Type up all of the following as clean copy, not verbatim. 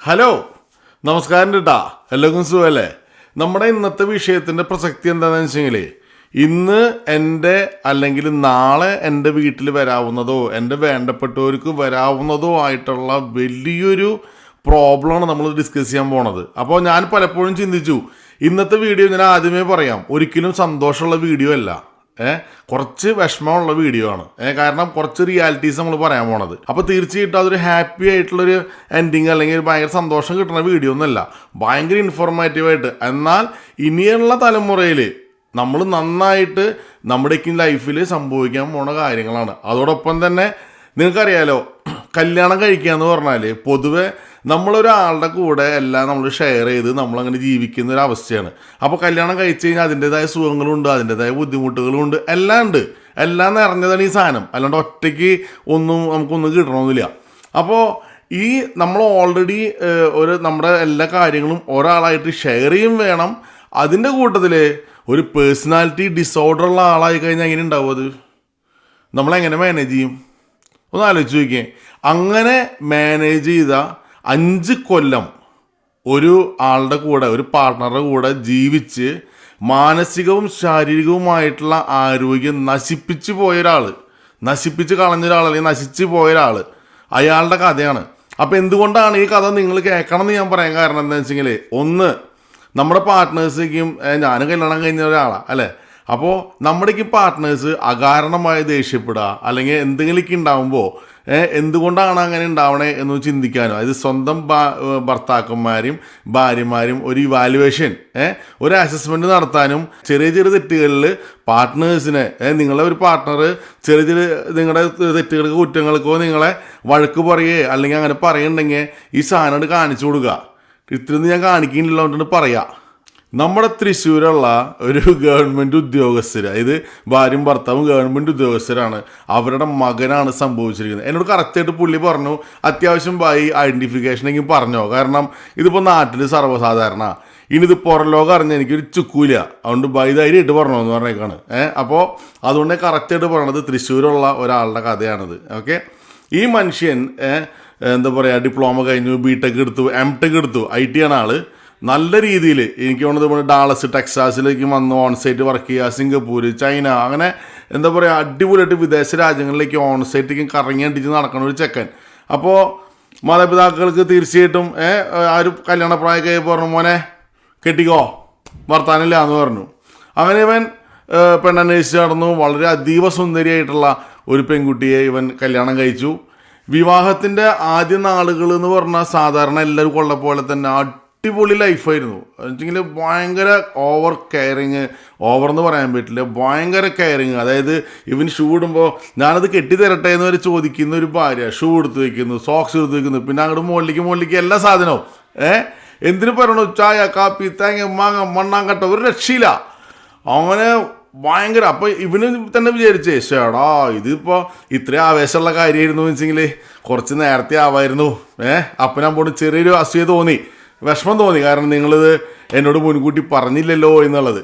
Hello, നമസ്കാരം കേട്ടാ. എല്ലാവർക്കും സുഖമല്ലേ? നമ്മുടെ ഇന്നത്തെ വിഷയത്തിൻ്റെ പ്രസക്തി എന്താണെന്ന് വെച്ചെങ്കിൽ, ഇന്ന് എൻ്റെ അല്ലെങ്കിൽ നാളെ എൻ്റെ വീട്ടിൽ വരാവുന്നതോ എൻ്റെ വേണ്ടപ്പെട്ടവർക്ക് വരാവുന്നതോ ആയിട്ടുള്ള വലിയൊരു പ്രോബ്ലമാണ് നമ്മൾ ഡിസ്കസ് ചെയ്യാൻ പോണത്. അപ്പോൾ ഞാൻ പലപ്പോഴും ചിന്തിച്ചു, ഇന്നത്തെ വീഡിയോ ഞാൻ ആദ്യമേ പറയാം, ഒരിക്കലും സന്തോഷമുള്ള വീഡിയോ അല്ല, കുറച്ച് വിഷമമുള്ള വീഡിയോ ആണ്. കാരണം കുറച്ച് റിയാലിറ്റീസ് നമ്മൾ പറയാൻ പോണത്. അപ്പോൾ തീർച്ചയായിട്ടും അതൊരു ഹാപ്പി ആയിട്ടുള്ളൊരു എൻഡിങ് അല്ലെങ്കിൽ ഭയങ്കര സന്തോഷം കിട്ടുന്ന വീഡിയോ ഒന്നുമല്ല, ഭയങ്കര ഇൻഫോർമേറ്റീവായിട്ട്. എന്നാൽ ഇനിയുള്ള തലമുറയിൽ നമ്മൾ നന്നായിട്ട് നമ്മുടെയൊക്കെ ലൈഫിൽ സംഭവിക്കാൻ പോണ കാര്യങ്ങളാണ്. അതോടൊപ്പം തന്നെ നിങ്ങൾക്കറിയാലോ, കല്യാണം കഴിക്കുക എന്ന് പറഞ്ഞാൽ പൊതുവെ നമ്മളൊരാളുടെ കൂടെ എല്ലാം നമ്മൾ ഷെയർ ചെയ്ത് നമ്മളങ്ങനെ ജീവിക്കുന്ന ഒരു അവസ്ഥയാണ്. അപ്പോൾ കല്യാണം കഴിച്ച് കഴിഞ്ഞാൽ അതിൻ്റെതായ സുഖങ്ങളുണ്ട്, അതിൻ്റെതായ ബുദ്ധിമുട്ടുകളുണ്ട്, എല്ലാം ഉണ്ട്. എല്ലാം നിറഞ്ഞതാണ് ഈ സാധനം. അല്ലാണ്ട് ഒറ്റയ്ക്ക് നമുക്കൊന്നും കിട്ടണമെന്നില്ല. അപ്പോൾ ഈ നമ്മൾ ഓൾറെഡി നമ്മുടെ എല്ലാ കാര്യങ്ങളും ഒരാളായിട്ട് ഷെയർ ചെയ്യും വേണം. അതിൻ്റെ കൂട്ടത്തിൽ ഒരു പേഴ്സണാലിറ്റി ഡിസോർഡർ ഉള്ള ആളായി കഴിഞ്ഞാൽ എങ്ങനെ ഉണ്ടാവും? അത് നമ്മളെങ്ങനെ മാനേജ് ചെയ്യും? ഒന്ന് ആലോചിച്ച് നോക്കിയേ. അങ്ങനെ മാനേജ് ചെയ്ത 5 കൊല്ലം ഒരു ആളുടെ കൂടെ, ഒരു പാർട്ട്ണറുടെ കൂടെ ജീവിച്ച് മാനസികവും ശാരീരികവുമായിട്ടുള്ള ആരോഗ്യം നശിപ്പിച്ച് പോയൊരാൾ, നശിപ്പിച്ച് കളഞ്ഞൊരാൾ അല്ലെങ്കിൽ നശിച്ച് പോയൊരാൾ, അയാളുടെ കഥയാണ്. അപ്പോൾ എന്തുകൊണ്ടാണ് ഈ കഥ നിങ്ങൾ കേൾക്കണം എന്ന് ഞാൻ പറയാൻ കാരണം എന്താണെന്ന് വെച്ചെങ്കിൽ, ഒന്ന്, നമ്മുടെ പാർട്ട്നേഴ്സേക്കും, ഞാനും കല്യാണം കഴിഞ്ഞ ഒരാളാണ് അല്ലേ. അപ്പോൾ നമ്മുടെയൊക്കെ പാർട്ട്നേഴ്സ് അകാരണമായി ദേഷ്യപ്പെടുക അല്ലെങ്കിൽ എന്തെങ്കിലുമൊക്കെ ഉണ്ടാകുമ്പോൾ എന്തുകൊണ്ടാണ് അങ്ങനെ ഉണ്ടാവണേ എന്ന് ചിന്തിക്കാനോ, അതായത് സ്വന്തം ഭർത്താക്കന്മാരും ഭാര്യമാരും ഒരു ഇവാലുവേഷൻ, ഒരു അസസ്മെൻറ്റ് നടത്താനും ചെറിയ ചെറിയ തെറ്റുകളിൽ പാർട്ട്നേഴ്സിനെ, നിങ്ങളുടെ ഒരു പാർട്ട്ണർ ചെറിയ ചെറിയ നിങ്ങളുടെ തെറ്റുകൾക്ക് കുറ്റങ്ങൾക്കോ നിങ്ങളെ വഴക്ക് പറയുകയോ അല്ലെങ്കിൽ അങ്ങനെ പറയുന്നുണ്ടെങ്കിൽ ഈ സാധനം കാണിച്ചു കൊടുക്കുക. ഇത്രയൊന്നും ഞാൻ കാണിക്കുന്നില്ല കൊണ്ടാണ് പറയാം. നമ്മുടെ തൃശ്ശൂരുള്ള ഒരു ഗവൺമെൻറ് ഉദ്യോഗസ്ഥർ, അതായത് ഭാര്യയും ഭർത്താവും ഗവൺമെൻറ് ഉദ്യോഗസ്ഥരാണ്, അവരുടെ മകനാണ് സംഭവിച്ചിരിക്കുന്നത്. എന്നോട് കറക്റ്റായിട്ട് പുള്ളി പറഞ്ഞു, അത്യാവശ്യം ഐഡൻറ്റിഫിക്കേഷനെങ്കിലും പറഞ്ഞോ, കാരണം ഇതിപ്പോൾ നാട്ടിൽ സർവ്വസാധാരണ, ഇനിയിത് പുറം ലോകം അറിഞ്ഞാൽ എനിക്കൊരു ചുക്കൂല, അതുകൊണ്ട് ധൈര്യമായിട്ട് പറഞ്ഞോ എന്ന് പറഞ്ഞേക്കാണ്. അപ്പോൾ അതുകൊണ്ട് കറക്റ്റായിട്ട് പറയണത് തൃശ്ശൂരുള്ള ഒരാളുടെ കഥയാണിത്. ഓക്കെ, ഈ മനുഷ്യൻ എന്താ പറയുക, ഡിപ്ലോമ കഴിഞ്ഞു, BTech എടുത്തു, M.Tech എടുത്തു, IT ആണ് ആൾ. നല്ല രീതിയിൽ എനിക്ക് തോന്നുന്നത് ഡാളസ് ടെക്സാസിലേക്ക് വന്ന് ഓൺസൈറ്റ് വർക്ക് ചെയ്യുക, സിംഗപ്പൂർ, ചൈന, അങ്ങനെ എന്താ പറയുക അടിപൊളിയായിട്ട് വിദേശ രാജ്യങ്ങളിലേക്ക് ഓൺസൈറ്റേക്ക് കറങ്ങി അടിച്ച് നടക്കുന്ന ഒരു ചെക്കൻ. അപ്പോൾ മാതാപിതാക്കൾക്ക് തീർച്ചയായിട്ടും ആ ഒരു കല്യാണപ്രായമൊക്കെ പറഞ്ഞു, മോനെ കെട്ടിക്കോ, വർത്താനില്ല എന്ന് പറഞ്ഞു. അങ്ങനെ ഇവൻ പെണ്ണന്വേഷിച്ച് നടന്നു. വളരെ അതീവ സുന്ദരിയായിട്ടുള്ള ഒരു പെൺകുട്ടിയെ ഇവൻ കല്യാണം കഴിച്ചു. വിവാഹത്തിൻ്റെ ആദ്യ നാളുകൾ എന്ന് പറഞ്ഞാൽ സാധാരണ എല്ലാവരും കൊള്ള പോലെ തന്നെ അടിപൊളി ലൈഫായിരുന്നു. എന്നുവെച്ചെങ്കിൽ ഭയങ്കര ഓവർ കെയറിങ്, ഓവർ എന്ന് പറയാൻ പറ്റില്ല, ഭയങ്കര കെയറിങ്. അതായത് ഇവൻ ഷൂ ഇടുമ്പോൾ ഞാനത് കെട്ടിത്തരട്ടെ എന്ന് വരെ ചോദിക്കുന്ന ഒരു ഭാര്യ, ഷൂ എടുത്ത് വയ്ക്കുന്നു, സോക്സ് എടുത്ത് വയ്ക്കുന്നു, പിന്നെ അങ്ങോട്ട് മുകളിലേക്ക് എല്ലാ സാധനവും എന്തിനു പറയണു, ചായ, കാപ്പി, തേങ്ങ, മാങ്ങ, മണ്ണാങ്കട്ട, ഒരു രക്ഷയില്ല. അങ്ങനെ ഭയങ്കര. അപ്പോൾ ഇവന് തന്നെ വിചാരിച്ചേ, ചേടാ ഇതിപ്പോൾ ഇത്രയും ആവേശമുള്ള കാര്യമായിരുന്നു വെച്ചെങ്കിൽ കുറച്ച് നേരത്തെ ആവായിരുന്നു. അപ്പനാകുമ്പോൾ ചെറിയൊരു അസൂയ തോന്നി, വിഷമം തോന്നി, കാരണം നിങ്ങളിത് എന്നോട് മുൻകൂട്ടി പറഞ്ഞില്ലല്ലോ എന്നുള്ളത്.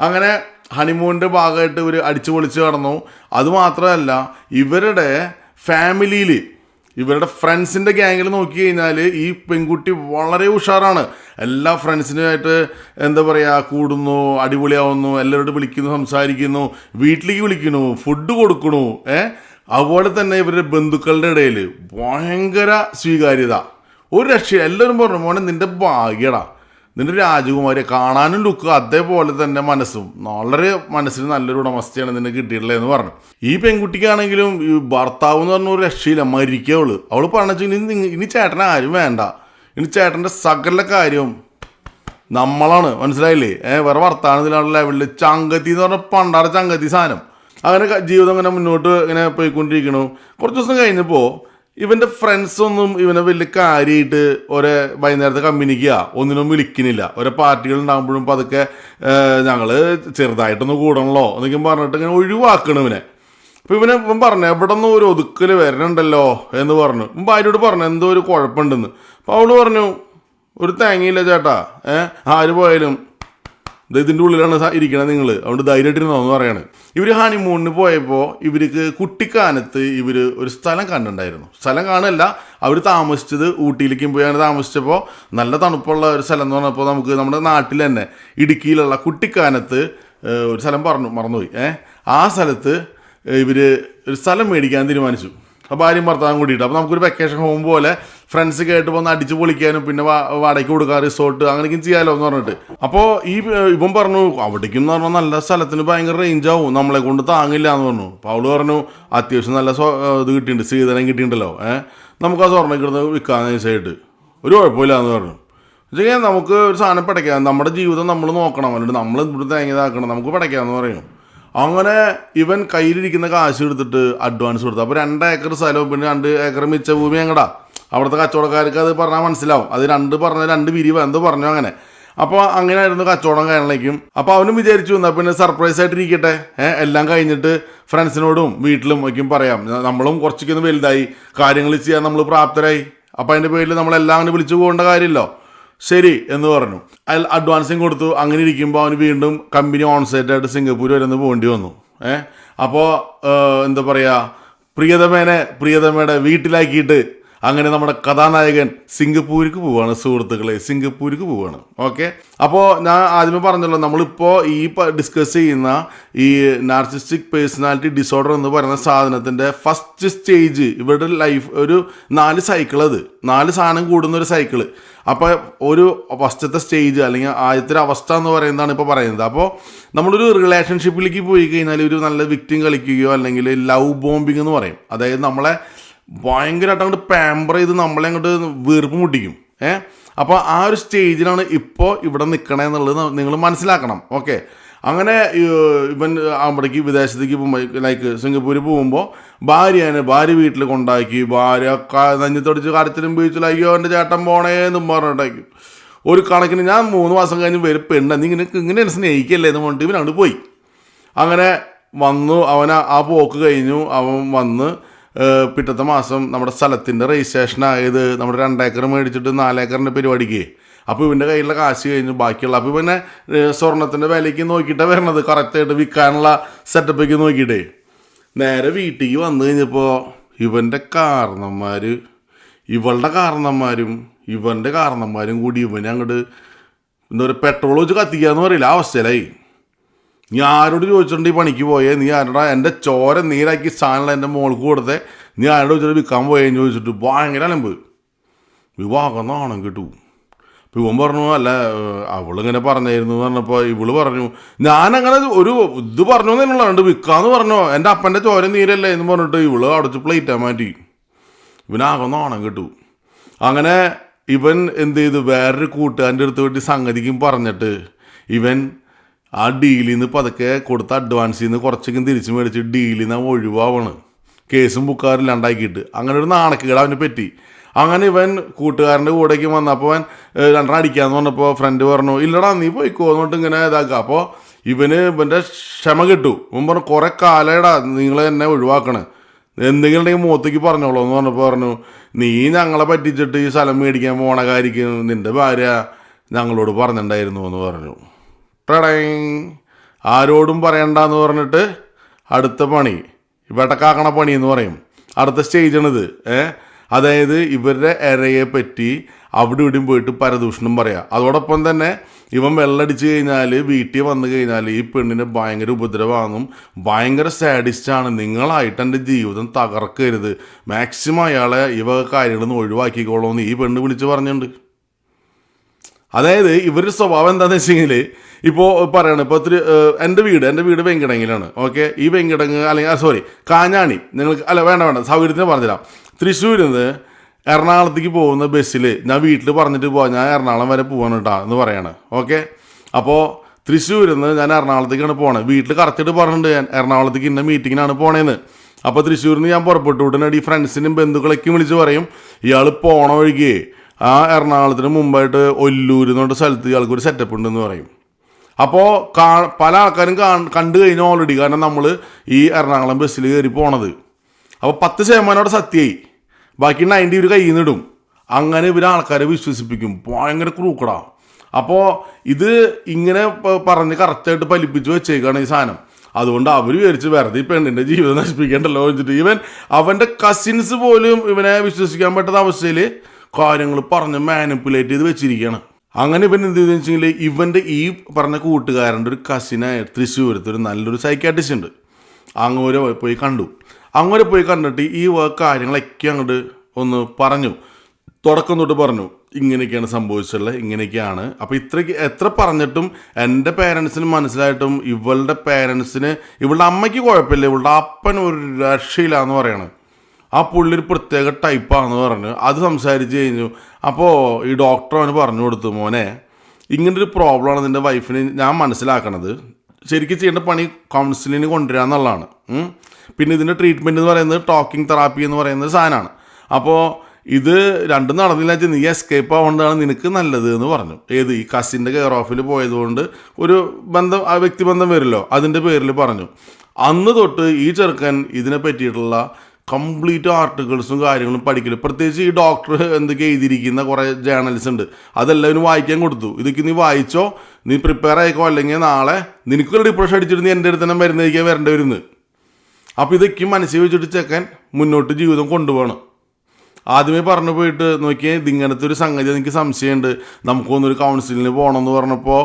അങ്ങനെ ഹണിമൂണിൻ്റെ ഭാഗമായിട്ട് ഇവർ അടിച്ചു പൊളിച്ച് കടന്നു. അതുമാത്രമല്ല, ഇവരുടെ ഫാമിലിയിൽ, ഇവരുടെ ഫ്രണ്ട്സിൻ്റെ ഗ്യാങ്ങിൽ നോക്കി കഴിഞ്ഞാൽ ഈ പെൺകുട്ടി വളരെ ഉഷാറാണ്. എല്ലാ ഫ്രണ്ട്സിനുമായിട്ട് എന്താ പറയുക കൂടുന്നു, അടിപൊളിയാവുന്നു, എല്ലാവരോടും വിളിക്കുന്നു, സംസാരിക്കുന്നു, വീട്ടിലേക്ക് വിളിക്കുന്നു, ഫുഡ് കൊടുക്കണു. അതുപോലെ തന്നെ ഇവരുടെ ബന്ധുക്കളുടെ ഇടയിൽ ഭയങ്കര സ്വീകാര്യത, ഒരു രക്ഷ. എല്ലാവരും പറഞ്ഞു, മോനെ നിൻ്റെ ഭാഗ്യടാ, നിൻ്റെ രാജകുമാരിയെ കാണാനും ലുക്ക് അതേപോലെ തന്നെ മനസ്സും, വളരെ മനസ്സിന് നല്ലൊരു ഉടമസ്ഥയാണ് നിന്നെ കിട്ടിയിട്ടുള്ളതെന്ന് പറഞ്ഞു. ഈ പെൺകുട്ടിക്കാണെങ്കിലും ഈ ഭർത്താവ് എന്ന് പറഞ്ഞ ഒരു രക്ഷയില്ല, മരിക്കവള്. അവൾ പറഞ്ഞു, ഇനി ചേട്ടനെ ആരും വേണ്ട, ഇനി ചേട്ടൻ്റെ സകല കാര്യവും നമ്മളാണ്, മനസ്സിലായില്ലേ? വേറെ ഭർത്താവിനുള്ള ലെവലിൽ ചങ്കത്തി എന്ന് പറഞ്ഞാൽ പണ്ടാറ ചങ്കത്തി സാധനം. അങ്ങനെ ജീവിതം ഇങ്ങനെ മുന്നോട്ട് ഇങ്ങനെ പോയിക്കൊണ്ടിരിക്കണു. കുറച്ച് ദിവസം കഴിഞ്ഞപ്പോൾ ഇവൻ്റെ ഫ്രണ്ട്സൊന്നും ഇവനെ വലിയ കാര്യമായിട്ട് ഒരേ വൈകുന്നേരത്തെ കമ്പനിക്കുക ഒന്നിനും വിളിക്കുന്നില്ല. ഓരോ പാർട്ടികൾ ഉണ്ടാകുമ്പോഴും പതുക്കെ ഞങ്ങൾ ചെറുതായിട്ടൊന്ന് കൂടണല്ലോ എന്നൊക്കെ പറഞ്ഞിട്ട് ഇങ്ങനെ ഒഴിവാക്കണം ഇവനെ. അപ്പോൾ ഇവൻ പറഞ്ഞു, എവിടെ നിന്ന് ഒരു ഒതുക്കൽ വരണുണ്ടല്ലോ എന്ന് പറഞ്ഞു. ഭാര്യയോട് പറഞ്ഞു എന്തോ ഒരു കുഴപ്പമുണ്ടെന്ന്. അപ്പോൾ അവൾ പറഞ്ഞു, ഒരു തേങ്ങയില്ല ചേട്ടാ, ആര് പോയാലും ഇതിൻ്റെ ഉള്ളിലാണ് ഇരിക്കണത് നിങ്ങൾ, അതുകൊണ്ട് ധൈര്യമായിട്ടിരുന്നോന്ന് പറയാണ്. ഇവർ ഹണിമൂണിന് പോയപ്പോൾ ഇവർക്ക് കുട്ടിക്കാനത്ത് ഇവർ ഒരു സ്ഥലം കണ്ടിട്ടുണ്ടായിരുന്നു. സ്ഥലം കാണല്ല, അവർ താമസിച്ചത് ഊട്ടിയിലേക്കും പോയാണ് താമസിച്ചപ്പോൾ നല്ല തണുപ്പുള്ള ഒരു സ്ഥലം എന്ന് പറഞ്ഞപ്പോൾ നമുക്ക് നമ്മുടെ നാട്ടിൽ തന്നെ ഇടുക്കിയിലുള്ള കുട്ടിക്കാനത്ത് ഒരു സ്ഥലം മറന്നുപോയി. ആ സ്ഥലത്ത് ഇവർ ഒരു സ്ഥലം മേടിക്കാൻ തീരുമാനിച്ചു. അപ്പോൾ ഭാര്യയും ഭർത്താവും കൂടിയിട്ട്. അപ്പോൾ നമുക്കൊരു വെക്കേഷൻ ഹോം പോലെ ഫ്രണ്ട്സ് കേട്ട് വന്ന് അടിച്ച് പൊളിക്കാനും പിന്നെ വാടകയ്ക്ക് കൊടുക്കുക, റിസോർട്ട് അങ്ങനെയൊക്കെ ചെയ്യാമല്ലോ എന്ന് പറഞ്ഞിട്ട്. അപ്പോൾ ഇവൻ പറഞ്ഞു അവിടേക്കും എന്ന് പറഞ്ഞാൽ നല്ല സ്ഥലത്തിന് ഭയങ്കര റേഞ്ച് ആവും, നമ്മളെ കൊണ്ട് താങ്ങില്ല എന്ന് പറഞ്ഞു. അപ്പോൾ അവള് പറഞ്ഞു അത്യാവശ്യം നല്ല ഇത് കിട്ടിയിട്ടുണ്ട്, സ്ത്രീധനം കിട്ടിയിട്ടുണ്ടല്ലോ, നമുക്ക് ആ സ്വർണ്ണം കിടന്ന് വിൽക്കാൻ നൈസായിട്ട്, ഒരു കുഴപ്പമില്ല എന്ന് പറഞ്ഞു. വെച്ചാൽ നമുക്ക് ഒരു സാധനം പടയ്ക്കാം, നമ്മുടെ ജീവിതം നമ്മൾ നോക്കണം, അല്ലെങ്കിൽ നമ്മൾ ഇവിടെ തേങ്ങതാക്കണം, നമുക്ക് പടയ്ക്കാമെന്ന് പറയും. അങ്ങനെ ഇവൻ കയ്യിലിരിക്കുന്ന കാശ് എടുത്തിട്ട് അഡ്വാൻസ് കൊടുത്തു. അപ്പോൾ 2 ഏക്കർ സ്ഥലവും പിന്നെ 2 ഏക്കർ മിച്ച ഭൂമി എങ്ങടാ. അവിടുത്തെ കച്ചവടക്കാർക്ക് അത് പറഞ്ഞാൽ മനസ്സിലാവും, അത് 2 പിരിവ് എന്തോ പറഞ്ഞു അങ്ങനെ. അപ്പോൾ അങ്ങനെ ആയിരുന്നു കച്ചവടം കാര്യങ്ങളിലേക്കും. അപ്പോൾ അവനും വിചാരിച്ചു എന്നാൽ പിന്നെ സർപ്രൈസ് ആയിട്ടിരിക്കട്ടെ, എല്ലാം കഴിഞ്ഞിട്ട് ഫ്രണ്ട്സിനോടും വീട്ടിലും ഒക്കെയും പറയാം, നമ്മളും കുറച്ചൊക്കെ ഒന്ന് വലുതായി, കാര്യങ്ങൾ ചെയ്യാൻ നമ്മൾ പ്രാപ്തരായി, അപ്പോൾ അതിൻ്റെ പേരിൽ നമ്മളെല്ലാം അങ്ങനെ വിളിച്ചു പോകേണ്ട കാര്യമില്ലോ, ശരി എന്ന് പറഞ്ഞു. അയാൾ അഡ്വാൻസും കൊടുത്തു. അങ്ങനെ ഇരിക്കുമ്പോൾ അവന് വീണ്ടും കമ്പനി ഓൺസൈറ്റായിട്ട് സിംഗപ്പൂർ വരെ ഒന്ന് പോകേണ്ടി വന്നു. അപ്പോൾ എന്താ പറയുക, പ്രിയതമയുടെ വീട്ടിലാക്കിയിട്ട് അങ്ങനെ നമ്മുടെ കഥാനായകൻ സിംഗപ്പൂർക്ക് പോവുകയാണ്. സുഹൃത്തുക്കളെ, സിംഗപ്പൂർക്ക് പോവുകയാണ്. ഓക്കെ, അപ്പോൾ ഞാൻ ആദ്യമേ പറഞ്ഞല്ലോ, നമ്മളിപ്പോൾ ഈ ഡിസ്കസ് ചെയ്യുന്ന ഈ നാർസിസ്റ്റിക് പേഴ്സണാലിറ്റി ഡിസോർഡർ എന്ന് പറയുന്ന സാധനത്തിൻ്റെ ഫസ്റ്റ് സ്റ്റേജ് ഇവരുടെ ലൈഫ് ഒരു 4 സൈക്കിൾ, അത് 4 സാധനം കൂടുന്ന ഒരു സൈക്കിള്. അപ്പോൾ ഒരു ഫസ്റ്റത്തെ സ്റ്റേജ് അല്ലെങ്കിൽ ആദ്യത്തെ അവസ്ഥ എന്ന് പറയുന്നതാണ് ഇപ്പോൾ പറയുന്നത്. അപ്പോൾ നമ്മളൊരു റിലേഷൻഷിപ്പിലേക്ക് പോയി കഴിഞ്ഞാൽ ഒരു നല്ല വിക്ടിം കളിക്കുകയോ അല്ലെങ്കിൽ ലവ് ബോംബിങ് എന്ന് പറയും. അതായത് നമ്മളെ ഭയങ്കരമായിട്ട് അങ്ങോട്ട് പാമ്പർ ചെയ്ത് നമ്മളെ അങ്ങോട്ട് വീർപ്പ് മുട്ടിക്കും. അപ്പോൾ ആ ഒരു സ്റ്റേജിലാണ് ഇപ്പോൾ ഇവിടെ നിൽക്കണമെന്നുള്ളത് നിങ്ങൾ മനസ്സിലാക്കണം. ഓക്കെ, അങ്ങനെ ഇവൻ അവിടേക്ക് വിദേശത്തേക്ക് പോകുമ്പോൾ ലൈക്ക് സിംഗപ്പൂരിൽ പോകുമ്പോൾ ഭാര്യ വീട്ടിൽ കൊണ്ടാക്കി, ഭാര്യ നഞ്ഞത്തൊടിച്ച് കരച്ചിലും ബീച്ചിലും അയ്യോ എൻ്റെ ചേട്ടൻ പോണേന്നും പറഞ്ഞിട്ടായിരിക്കും. ഒരു കണക്കിന് ഞാൻ 3 മാസം കഴിഞ്ഞ് വരും പെണ്ണ നീ ഇങ്ങനെ സ്നേഹിക്കല്ലേ എന്ന് പറഞ്ഞിട്ട് ഇവൻ അങ്ങോട്ട് പോയി. അങ്ങനെ വന്നു, ആ പോക്ക് കഴിഞ്ഞു. അവൻ വന്ന് പിറ്റത്തെ മാസം നമ്മുടെ സ്ഥലത്തിൻ്റെ രജിസ്ട്രേഷൻ ആയത് നമ്മുടെ 2 ഏക്കർ മേടിച്ചിട്ട് 4 ഏക്കറിൻ്റെ പരിപാടിക്ക്. അപ്പോൾ ഇവൻ്റെ കയ്യിലുള്ള കാശ് കഴിഞ്ഞു ബാക്കിയുള്ള. അപ്പോൾ പിന്നെ സ്വർണത്തിൻ്റെ വിലയ്ക്ക് നോക്കിയിട്ടാണ് വരണത്, കറക്റ്റായിട്ട് വിൽക്കാനുള്ള സെറ്റപ്പൊക്കെ നോക്കിയിട്ടേ. നേരെ വീട്ടിലേക്ക് വന്നു കഴിഞ്ഞപ്പോൾ ഇവൻ്റെ കാരണന്മാർ, ഇവളുടെ കാരണന്മാരും ഇവൻ്റെ കാരണന്മാരും കൂടി ഇവനെ അങ്ങോട്ട് എന്താ പറയുക, പെട്രോൾ വെച്ച് കത്തിക്കാന്ന് പറയില്ല ആ അവസ്ഥയിലായി. നീ ആരോട് ചോദിച്ചിട്ടുണ്ട് ഈ പണിക്ക് പോയേ, നീ ആരോടാ എൻ്റെ ചോര നീരാക്കി സാധനങ്ങൾ എൻ്റെ മോൾക്ക് കൊടുത്തേ, നീ ആരോട് ചോദിച്ചിട്ട് വിൽക്കാൻ പോയെന്ന് ചോദിച്ചിട്ട് ഭയങ്കര അലമ്പ്. വിവാഹം നാണം കിട്ടു. അപ്പോൾ ഇവൻ പറഞ്ഞു അല്ല അവളിങ്ങനെ പറഞ്ഞായിരുന്നു എന്ന് പറഞ്ഞപ്പോൾ ഇവള് പറഞ്ഞു ഞാനങ്ങനെ ഒരു ഇത് പറഞ്ഞു എന്നുള്ള രണ്ട് വിൽക്കാന്ന് പറഞ്ഞോ, എൻ്റെ അപ്പൻ്റെ ചോര നീരല്ലേ എന്ന് പറഞ്ഞിട്ട് ഇവള് അടച്ച് പ്ലേറ്റാൻ മാറ്റി. ഇവനാകെ നാണം കിട്ടു. അങ്ങനെ ഇവൻ എന്ത് ചെയ്തു, വേറൊരു കൂട്ടുകാരൻ്റെ അടുത്ത് വേണ്ടി സംഗതിക്കും പറഞ്ഞിട്ട് ഇവൻ ആ ഡീലിൽ നിന്ന് പതുക്കെ കൊടുത്ത അഡ്വാൻസിൽ നിന്ന് കുറച്ചൊക്കെ തിരിച്ച് മേടിച്ച് ഡീലിൽ നിന്ന് ഒഴിവാണ്, കേസും ബുക്കാറില്ലാണ്ടാക്കിയിട്ട്. അങ്ങനെ ഒരു നാണക്കേട് അവന് പറ്റി. അങ്ങനെ ഇവൻ കൂട്ടുകാരൻ്റെ കൂടേക്ക് വന്നപ്പോൾ അവൻ 2 അടിക്കാന്ന് പറഞ്ഞപ്പോൾ ഫ്രണ്ട് പറഞ്ഞു ഇല്ലടാ നീ പോയിക്കോന്ന് പറഞ്ഞിട്ട് ഇങ്ങനെ ഇതാക്കുക. അപ്പോൾ ഇവൻ്റെ ക്ഷമ കിട്ടു. ഇവൻ പറഞ്ഞു കുറേ കാലമായിടാ നിങ്ങൾ എന്നെ ഒഴിവാക്കണേ, എന്തെങ്കിലും ഉണ്ടെങ്കിൽ മുഖത്തേക്ക് പറഞ്ഞോളൂ എന്ന് പറഞ്ഞപ്പോൾ പറഞ്ഞു നീ ഞങ്ങളെ പറ്റിച്ചിട്ട് ഈ സ്ഥലം മേടിക്കാൻ പോണ കാര്യക്ക് നിൻ്റെ ഭാര്യ ഞങ്ങളോട് പറഞ്ഞിട്ടുണ്ടായിരുന്നു എന്ന് പറഞ്ഞു. ആരോടും പറയണ്ടെന്ന് പറഞ്ഞിട്ട് അടുത്ത പണി വെട്ടക്കാക്കണ പണി എന്ന് പറയും. അടുത്ത സ്റ്റേജാണിത്. അതായത് ഇവരുടെ ഇരയെ പറ്റി അവിടെ ഇവിടെയും പോയിട്ട് പരദൂഷണം പറയാം. അതോടൊപ്പം തന്നെ ഇവൻ വെള്ളടിച്ച് കഴിഞ്ഞാൽ വീട്ടിൽ വന്നു കഴിഞ്ഞാൽ ഈ പെണ്ണിന് ഭയങ്കര ഉപദ്രവമാണെന്നും ഭയങ്കര സാഡിസ്റ്റാണ്, നിങ്ങളായിട്ട് എൻ്റെ ജീവിതം തകർക്കരുത്, മാക്സിമം അയാളെ ഇവ കാര്യങ്ങളൊന്നും ഒഴിവാക്കിക്കോളൂന്ന് ഈ പെണ്ണ് വിളിച്ച് പറഞ്ഞിട്ടുണ്ട്. അതായത് ഇവരുടെ സ്വഭാവം എന്താണെന്ന് വെച്ച് കഴിഞ്ഞാൽ ഇപ്പോൾ പറയണം, ഇപ്പോൾ എൻ്റെ വീട് വെങ്കിടങ്ങിലാണ്. ഓക്കെ, ഈ വെങ്കിടങ്ങ് അല്ലെങ്കിൽ കാഞ്ഞാണി നിങ്ങൾക്ക് വേണ്ട സൗകര്യത്തിന് പറഞ്ഞുതരാം. തൃശ്ശൂരിൽ നിന്ന് എറണാകുളത്തേക്ക് പോകുന്ന ബസ്സിൽ ഞാൻ വീട്ടിൽ പറഞ്ഞിട്ട് പോവാം ഞാൻ എറണാകുളം വരെ പോകാൻ കേട്ടോ എന്ന് പറയാണ്. ഓക്കെ, അപ്പോൾ തൃശ്ശൂരിൽ നിന്ന് ഞാൻ എറണാകുളത്തേക്കാണ് പോണത്. വീട്ടിൽ കറക്റ്റായിട്ട് പറഞ്ഞിട്ടുണ്ട് ഞാൻ എറണാകുളത്തേക്ക് ഇന്ന മീറ്റിങ്ങിനാണ് പോണേന്ന്. അപ്പോൾ തൃശ്ശൂരിൽ നിന്ന് ഞാൻ പുറപ്പെട്ടു ഉടനടി ഫ്രണ്ട്സിനും ബന്ധുക്കളൊക്കെ വിളിച്ച് പറയും ഇയാൾ പോണ വഴിക്ക് ആ എറണാകുളത്തിന് മുമ്പായിട്ട് ഒല്ലൂർ എന്ന് പറഞ്ഞ സ്ഥലത്ത് ഇയാൾക്കൊരു സെറ്റപ്പ് ഉണ്ടെന്ന് പറയും. അപ്പോൾ പല ആൾക്കാരും കണ്ടു കഴിഞ്ഞു ഓൾറെഡി, കാരണം നമ്മൾ ഈ എറണാകുളം ബസ്സിൽ കയറി പോണത്. അപ്പോൾ 10% സത്യമായി, ബാക്കി 90 ഇവർ കയ്യിൽ നിന്നിടും. അങ്ങനെ ഇവർ ആൾക്കാരെ വിശ്വസിപ്പിക്കും. ഭയങ്കര ക്രൂക്കടാ. അപ്പോൾ ഇത് ഇങ്ങനെ പറഞ്ഞ് കറക്റ്റായിട്ട് ഫലിപ്പിച്ച് വെച്ചേക്കാണ് ഈ സാധനം. അതുകൊണ്ട് അവർ വിചാരിച്ച് വെറുതെ ഈ പെണ്ണിൻ്റെ ജീവിതം നശിപ്പിക്കേണ്ടല്ലോ വെച്ചിട്ട് അവൻ്റെ കസിൻസ് പോലും ഇവനെ വിശ്വസിക്കാൻ പറ്റാത്ത അവസ്ഥയിൽ കാര്യങ്ങൾ പറഞ്ഞ് മാനിപ്പുലേറ്റ് ചെയ്ത് വെച്ചിരിക്കുകയാണ്. അങ്ങനെ ഇവൻ എന്ത് ചെയ്തെന്ന് വെച്ചെങ്കിൽ ഇവൻ്റെ ഈ പറഞ്ഞ കൂട്ടുകാരൻ്റെ ഒരു കസിനായ തൃശ്ശൂരത്ത് ഒരു നല്ലൊരു സൈക്കാട്രിസ്റ്റ് ഉണ്ട്. അങ്ങോരെ പോയി കണ്ടു. അങ്ങനെ പോയി കണ്ടിട്ട് ഈ കാര്യങ്ങളൊക്കെ അങ്ങോട്ട് ഒന്ന് പറഞ്ഞു, തുടക്കം തൊട്ട് പറഞ്ഞു, ഇങ്ങനെയൊക്കെയാണ് സംഭവിച്ചുള്ളത്, ഇങ്ങനെയൊക്കെയാണ്. അപ്പോൾ എത്ര പറഞ്ഞിട്ടും എൻ്റെ പേരൻസിന് മനസ്സിലായിട്ടും ഇവളുടെ പേരൻസിന്, ഇവളുടെ അമ്മയ്ക്ക് കുഴപ്പമില്ല, ഇവളുടെ അപ്പൻ ഒരു രക്ഷയില്ലാന്ന് പറയണം. ആ പുള്ളി ഒരു പ്രത്യേക ടൈപ്പാണെന്ന് പറഞ്ഞു. അത് സംസാരിച്ച് കഴിഞ്ഞു. അപ്പോൾ ഈ ഡോക്ടർ അവന് പറഞ്ഞു കൊടുത്തു, മോനെ ഇങ്ങനൊരു പ്രോബ്ലമാണ് നിൻ്റെ വൈഫിന് ഞാൻ മനസ്സിലാക്കണത്. ശരിക്കും ചെയ്യേണ്ട പണി കൗൺസിലിന് കൊണ്ടുവരിക എന്നുള്ളതാണ്. പിന്നെ ഇതിൻ്റെ ട്രീറ്റ്മെൻറ്റ് എന്ന് പറയുന്നത് ടോക്കിംഗ് തെറാപ്പി എന്ന് പറയുന്നത് സാധനമാണ്. അപ്പോൾ ഇത് രണ്ടും നടന്നില്ല വെച്ചാൽ നീ എസ്കേപ്പ് ആവേണ്ടതാണ് നിനക്ക് നല്ലത് എന്ന് പറഞ്ഞു. ഈ കസിൻ്റെ കെയർ ഓഫിൽ പോയതുകൊണ്ട് ഒരു ബന്ധം, ആ വ്യക്തിബന്ധം വരുമല്ലോ, അതിൻ്റെ പേരിൽ പറഞ്ഞു. അന്ന് തൊട്ട് ഈ ചെറുക്കൻ ഇതിനെ പറ്റിയിട്ടുള്ള കംപ്ലീറ്റ് ആർട്ടിക്കിൾസും കാര്യങ്ങളും പഠിക്കല്. പ്രത്യേകിച്ച് ഈ ഡോക്ടർ എന്തൊക്കെ എഴുതിയിരിക്കുന്ന കുറേ ജേർണൽസ് ഉണ്ട്, അതെല്ലാവരും വായിക്കാൻ കൊടുത്തു. ഇതൊക്കെ നീ വായിച്ചോ, നീ പ്രിപ്പയർ ആയിക്കോ, അല്ലെങ്കിൽ നാളെ നിനക്കൊരു ഡിപ്രഷൻ അടിച്ചിട്ട് നീ എൻ്റെ അടുത്ത് തന്നെ മരുന്ന് കഴിക്കാൻ വരേണ്ടി വരുന്നത്. അപ്പോൾ ഇതൊക്കെ മനസ്സിൽ വെച്ചിട്ട് ചെക്കൻ മുന്നോട്ട് ജീവിതം കൊണ്ടുപോകണം. ആദ്യമേ പറഞ്ഞു പോയിട്ട് നോക്കിയാൽ ഇതിങ്ങനത്തെ ഒരു സംഗതി എനിക്ക് സംശയമുണ്ട്, നമുക്കൊന്നൊരു കൗൺസിലിന് പോകണമെന്ന് പറഞ്ഞപ്പോൾ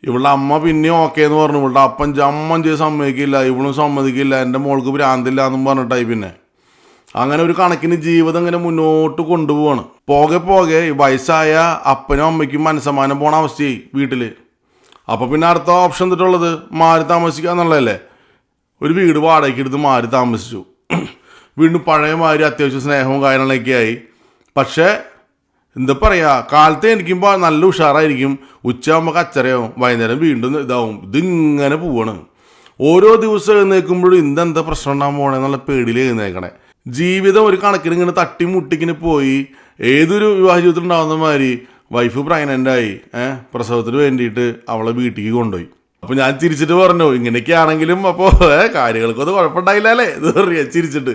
ഇവളുടെ അമ്മ പിന്നെ ഓക്കെ എന്ന് പറഞ്ഞു. ഇവളുടെ അപ്പൻ ജമ്മം ചെയ്ത് സമ്മതിക്കില്ല, ഇവളും സമ്മതിക്കില്ല, എൻ്റെ മോൾക്ക് ഭ്രാന്തില്ല എന്നും പറഞ്ഞിട്ടായി. പിന്നെ അങ്ങനെ ഒരു കണക്കിന് ജീവിതം ഇങ്ങനെ മുന്നോട്ട് കൊണ്ടുപോവാണ്. പോകെ വയസ്സായ അപ്പനും അമ്മയ്ക്കും മനസ്സമാനം പോണ അവസ്ഥയായി വീട്ടിൽ. അപ്പോൾ പിന്നെ അടുത്ത ഓപ്ഷൻ എന്നിട്ടുള്ളത് മാറി താമസിക്കുക എന്നുള്ളതല്ലേ. ഒരു വീട് വാടകയ്ക്ക് എടുത്ത് മാറി താമസിച്ചു. വീണ്ടും പഴയ മാതിരി അത്യാവശ്യം സ്നേഹവും കാര്യങ്ങളൊക്കെ ആയി. പക്ഷേ എന്താ പറയുക, കാലത്ത് എനിക്കുമ്പോൾ നല്ല ഉഷാറായിരിക്കും, ഉച്ചയാകുമ്പോൾ കച്ചറയാവും, വൈകുന്നേരം വീണ്ടും ഇതാവും. ഇതിങ്ങനെ പോവാണ്. ഓരോ ദിവസം എഴുന്നേൽക്കുമ്പോഴും ഇതെന്താ പ്രശ്നം ഉണ്ടാകാൻ പോകണേ എന്നുള്ള പേടിയിൽ എഴുന്നേക്കണേ. ജീവിതം ഒരു കണക്കിന് ഇങ്ങനെ തട്ടിമുട്ടിക്കിന് പോയി. ഏതൊരു വിവാഹ ജീവിതത്തിൽ ഉണ്ടാകുന്ന മാതിരി വൈഫ് പ്രഗ്നൻ്റായി, പ്രസവത്തിന് വേണ്ടിയിട്ട് അവളെ വീട്ടിലേക്ക് കൊണ്ടുപോയി. അപ്പോൾ ഞാൻ ചിരിച്ചിട്ട് പറഞ്ഞു, ഇങ്ങനെയൊക്കെ ആണെങ്കിലും അപ്പോൾ കാര്യങ്ങൾക്കൊന്നും കുഴപ്പമുണ്ടായില്ല അല്ലേ എന്ന് പറയാ ചിരിച്ചിട്ട്.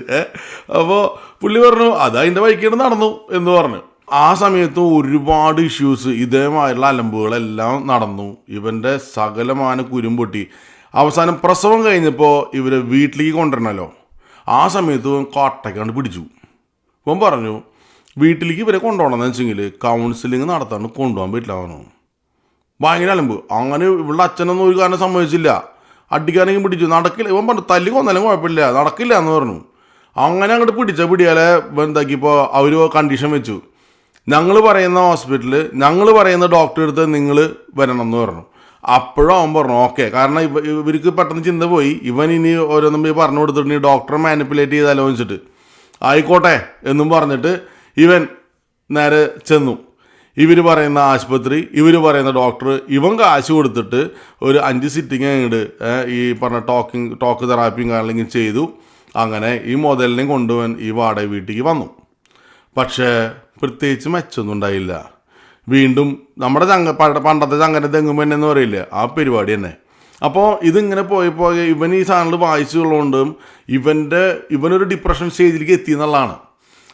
അപ്പോൾ പുള്ളി പറഞ്ഞു അതതിൻ്റെ വഴിക്കേട് നടന്നു എന്ന് പറഞ്ഞു. ആ സമയത്ത് ഒരുപാട് ഇഷ്യൂസ്, ഇതേമാതിരിയുള്ള അലമ്പുകളെല്ലാം നടന്നു. ഇവൻ്റെ സകലമാന കുരുമ്പൊട്ടി. അവസാനം പ്രസവം കഴിഞ്ഞപ്പോൾ ഇവരെ വീട്ടിലേക്ക് കൊണ്ടുവരണമല്ലോ, ആ സമയത്ത് കോട്ടയ്ക്കാണ്ട് പിടിച്ചു. ഇവൻ പറഞ്ഞു വീട്ടിലേക്ക് ഇവരെ കൊണ്ടുപോകണമെന്ന് വെച്ചെങ്കിൽ കൗൺസിലിങ് നടത്താണ്ട് കൊണ്ടുപോകാൻ പറ്റില്ല പറഞ്ഞു. ഭയങ്കര അലമ്പ്. അങ്ങനെ ഇവളുടെ അച്ഛനൊന്നും ഒരു കാരണം സമ്മതിച്ചില്ല, അടിക്കാനെങ്കിലും പിടിച്ചു. നടക്കില്ല, ഇവൻ പറഞ്ഞു തല്ലി കൊന്നാലും കുഴപ്പമില്ല, നടക്കില്ല എന്ന് പറഞ്ഞു. അങ്ങനെ അങ്ങോട്ട് പിടിയാലെ എന്താക്കിയപ്പോൾ അവർ കണ്ടീഷൻ വെച്ചു, ഞങ്ങൾ പറയുന്ന ഹോസ്പിറ്റലിൽ ഞങ്ങൾ പറയുന്ന ഡോക്ടറെ അടുത്ത് നിങ്ങൾ വരണം എന്ന് പറഞ്ഞു. അപ്പോഴും അവൻ പറഞ്ഞു ഓക്കെ. കാരണം ഇവർക്ക് പെട്ടെന്ന് ചിന്ത പോയി, ഇവൻ ഇനി ഓരോന്നും പറഞ്ഞു കൊടുത്തിട്ട് ഡോക്ടറെ മാനിപ്പുലേറ്റ് ചെയ്താലോ വെച്ചിട്ട് ആയിക്കോട്ടെ എന്നും പറഞ്ഞിട്ട് ഇവൻ നേരെ ചെന്നു. ഇവർ പറയുന്ന ആശുപത്രി, ഇവർ പറയുന്ന ഡോക്ടർ, ഇവൻ കാശ് കൊടുത്തിട്ട് ഒരു 5 സിറ്റിങ് അങ്ങോട്ട് ഈ പറഞ്ഞ ടോക്ക് തെറാപ്പിയും കാര്യങ്ങളും ചെയ്തു. അങ്ങനെ ഈ മുതലിനെയും കൊണ്ടുപോകാൻ ഈ വാടക വീട്ടിലേക്ക് വന്നു. പക്ഷേ പ്രത്യേകിച്ച് മെച്ചൊന്നും ഉണ്ടായില്ല. വീണ്ടും നമ്മുടെ പണ്ടത്തെ ചങ്കര തെങ്ങുമ്പൻ എന്ന് പറയില്ലേ, ആ പരിപാടി തന്നെ. അപ്പോൾ ഇതിങ്ങനെ പോയി ഇവൻ ഈ സാധനങ്ങൾ വായിച്ചുള്ളതുകൊണ്ടും ഇവനൊരു ഡിപ്രഷൻ സ്റ്റേജിലേക്ക് എത്തി എന്നുള്ളതാണ്.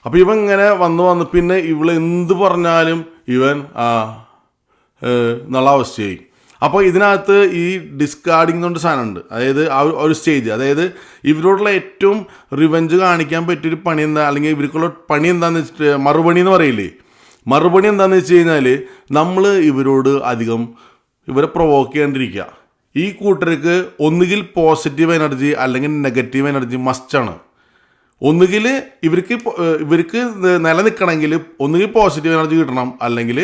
അപ്പോൾ ഇവൻ ഇങ്ങനെ വന്ന് പിന്നെ ഇവൾ എന്ത് പറഞ്ഞാലും ഇവൻ എന്നുള്ള അവസ്ഥയായി. അപ്പോൾ ഇതിനകത്ത് ഈ ഡിസ്കാർഡിങ് എന്നൊരു സാധനമുണ്ട്. അതായത് ആ ഒരു സ്റ്റേജ്, അതായത് ഇവരോടുള്ള ഏറ്റവും റിവെഞ്ച് കാണിക്കാൻ പറ്റിയൊരു പണി എന്താ, അല്ലെങ്കിൽ ഇവർക്കുള്ള പണി എന്താണെന്ന് വെച്ചിട്ട് മറുപണി എന്ന് പറയില്ലേ, മറുപടി എന്താണെന്ന് വെച്ച് കഴിഞ്ഞാൽ നമ്മൾ ഇവരോട് അധികം ഇവരെ പ്രൊവോക്ക് ചെയ്യാണ്ടിരിക്കുക. ഈ കൂട്ടർക്ക് ഒന്നുകിൽ പോസിറ്റീവ് എനർജി അല്ലെങ്കിൽ നെഗറ്റീവ് എനർജി മസ്റ്റാണ്. ഒന്നുകിൽ ഇവർക്ക് നിലനിൽക്കണമെങ്കിൽ ഒന്നുകിൽ പോസിറ്റീവ് എനർജി കിട്ടണം, അല്ലെങ്കിൽ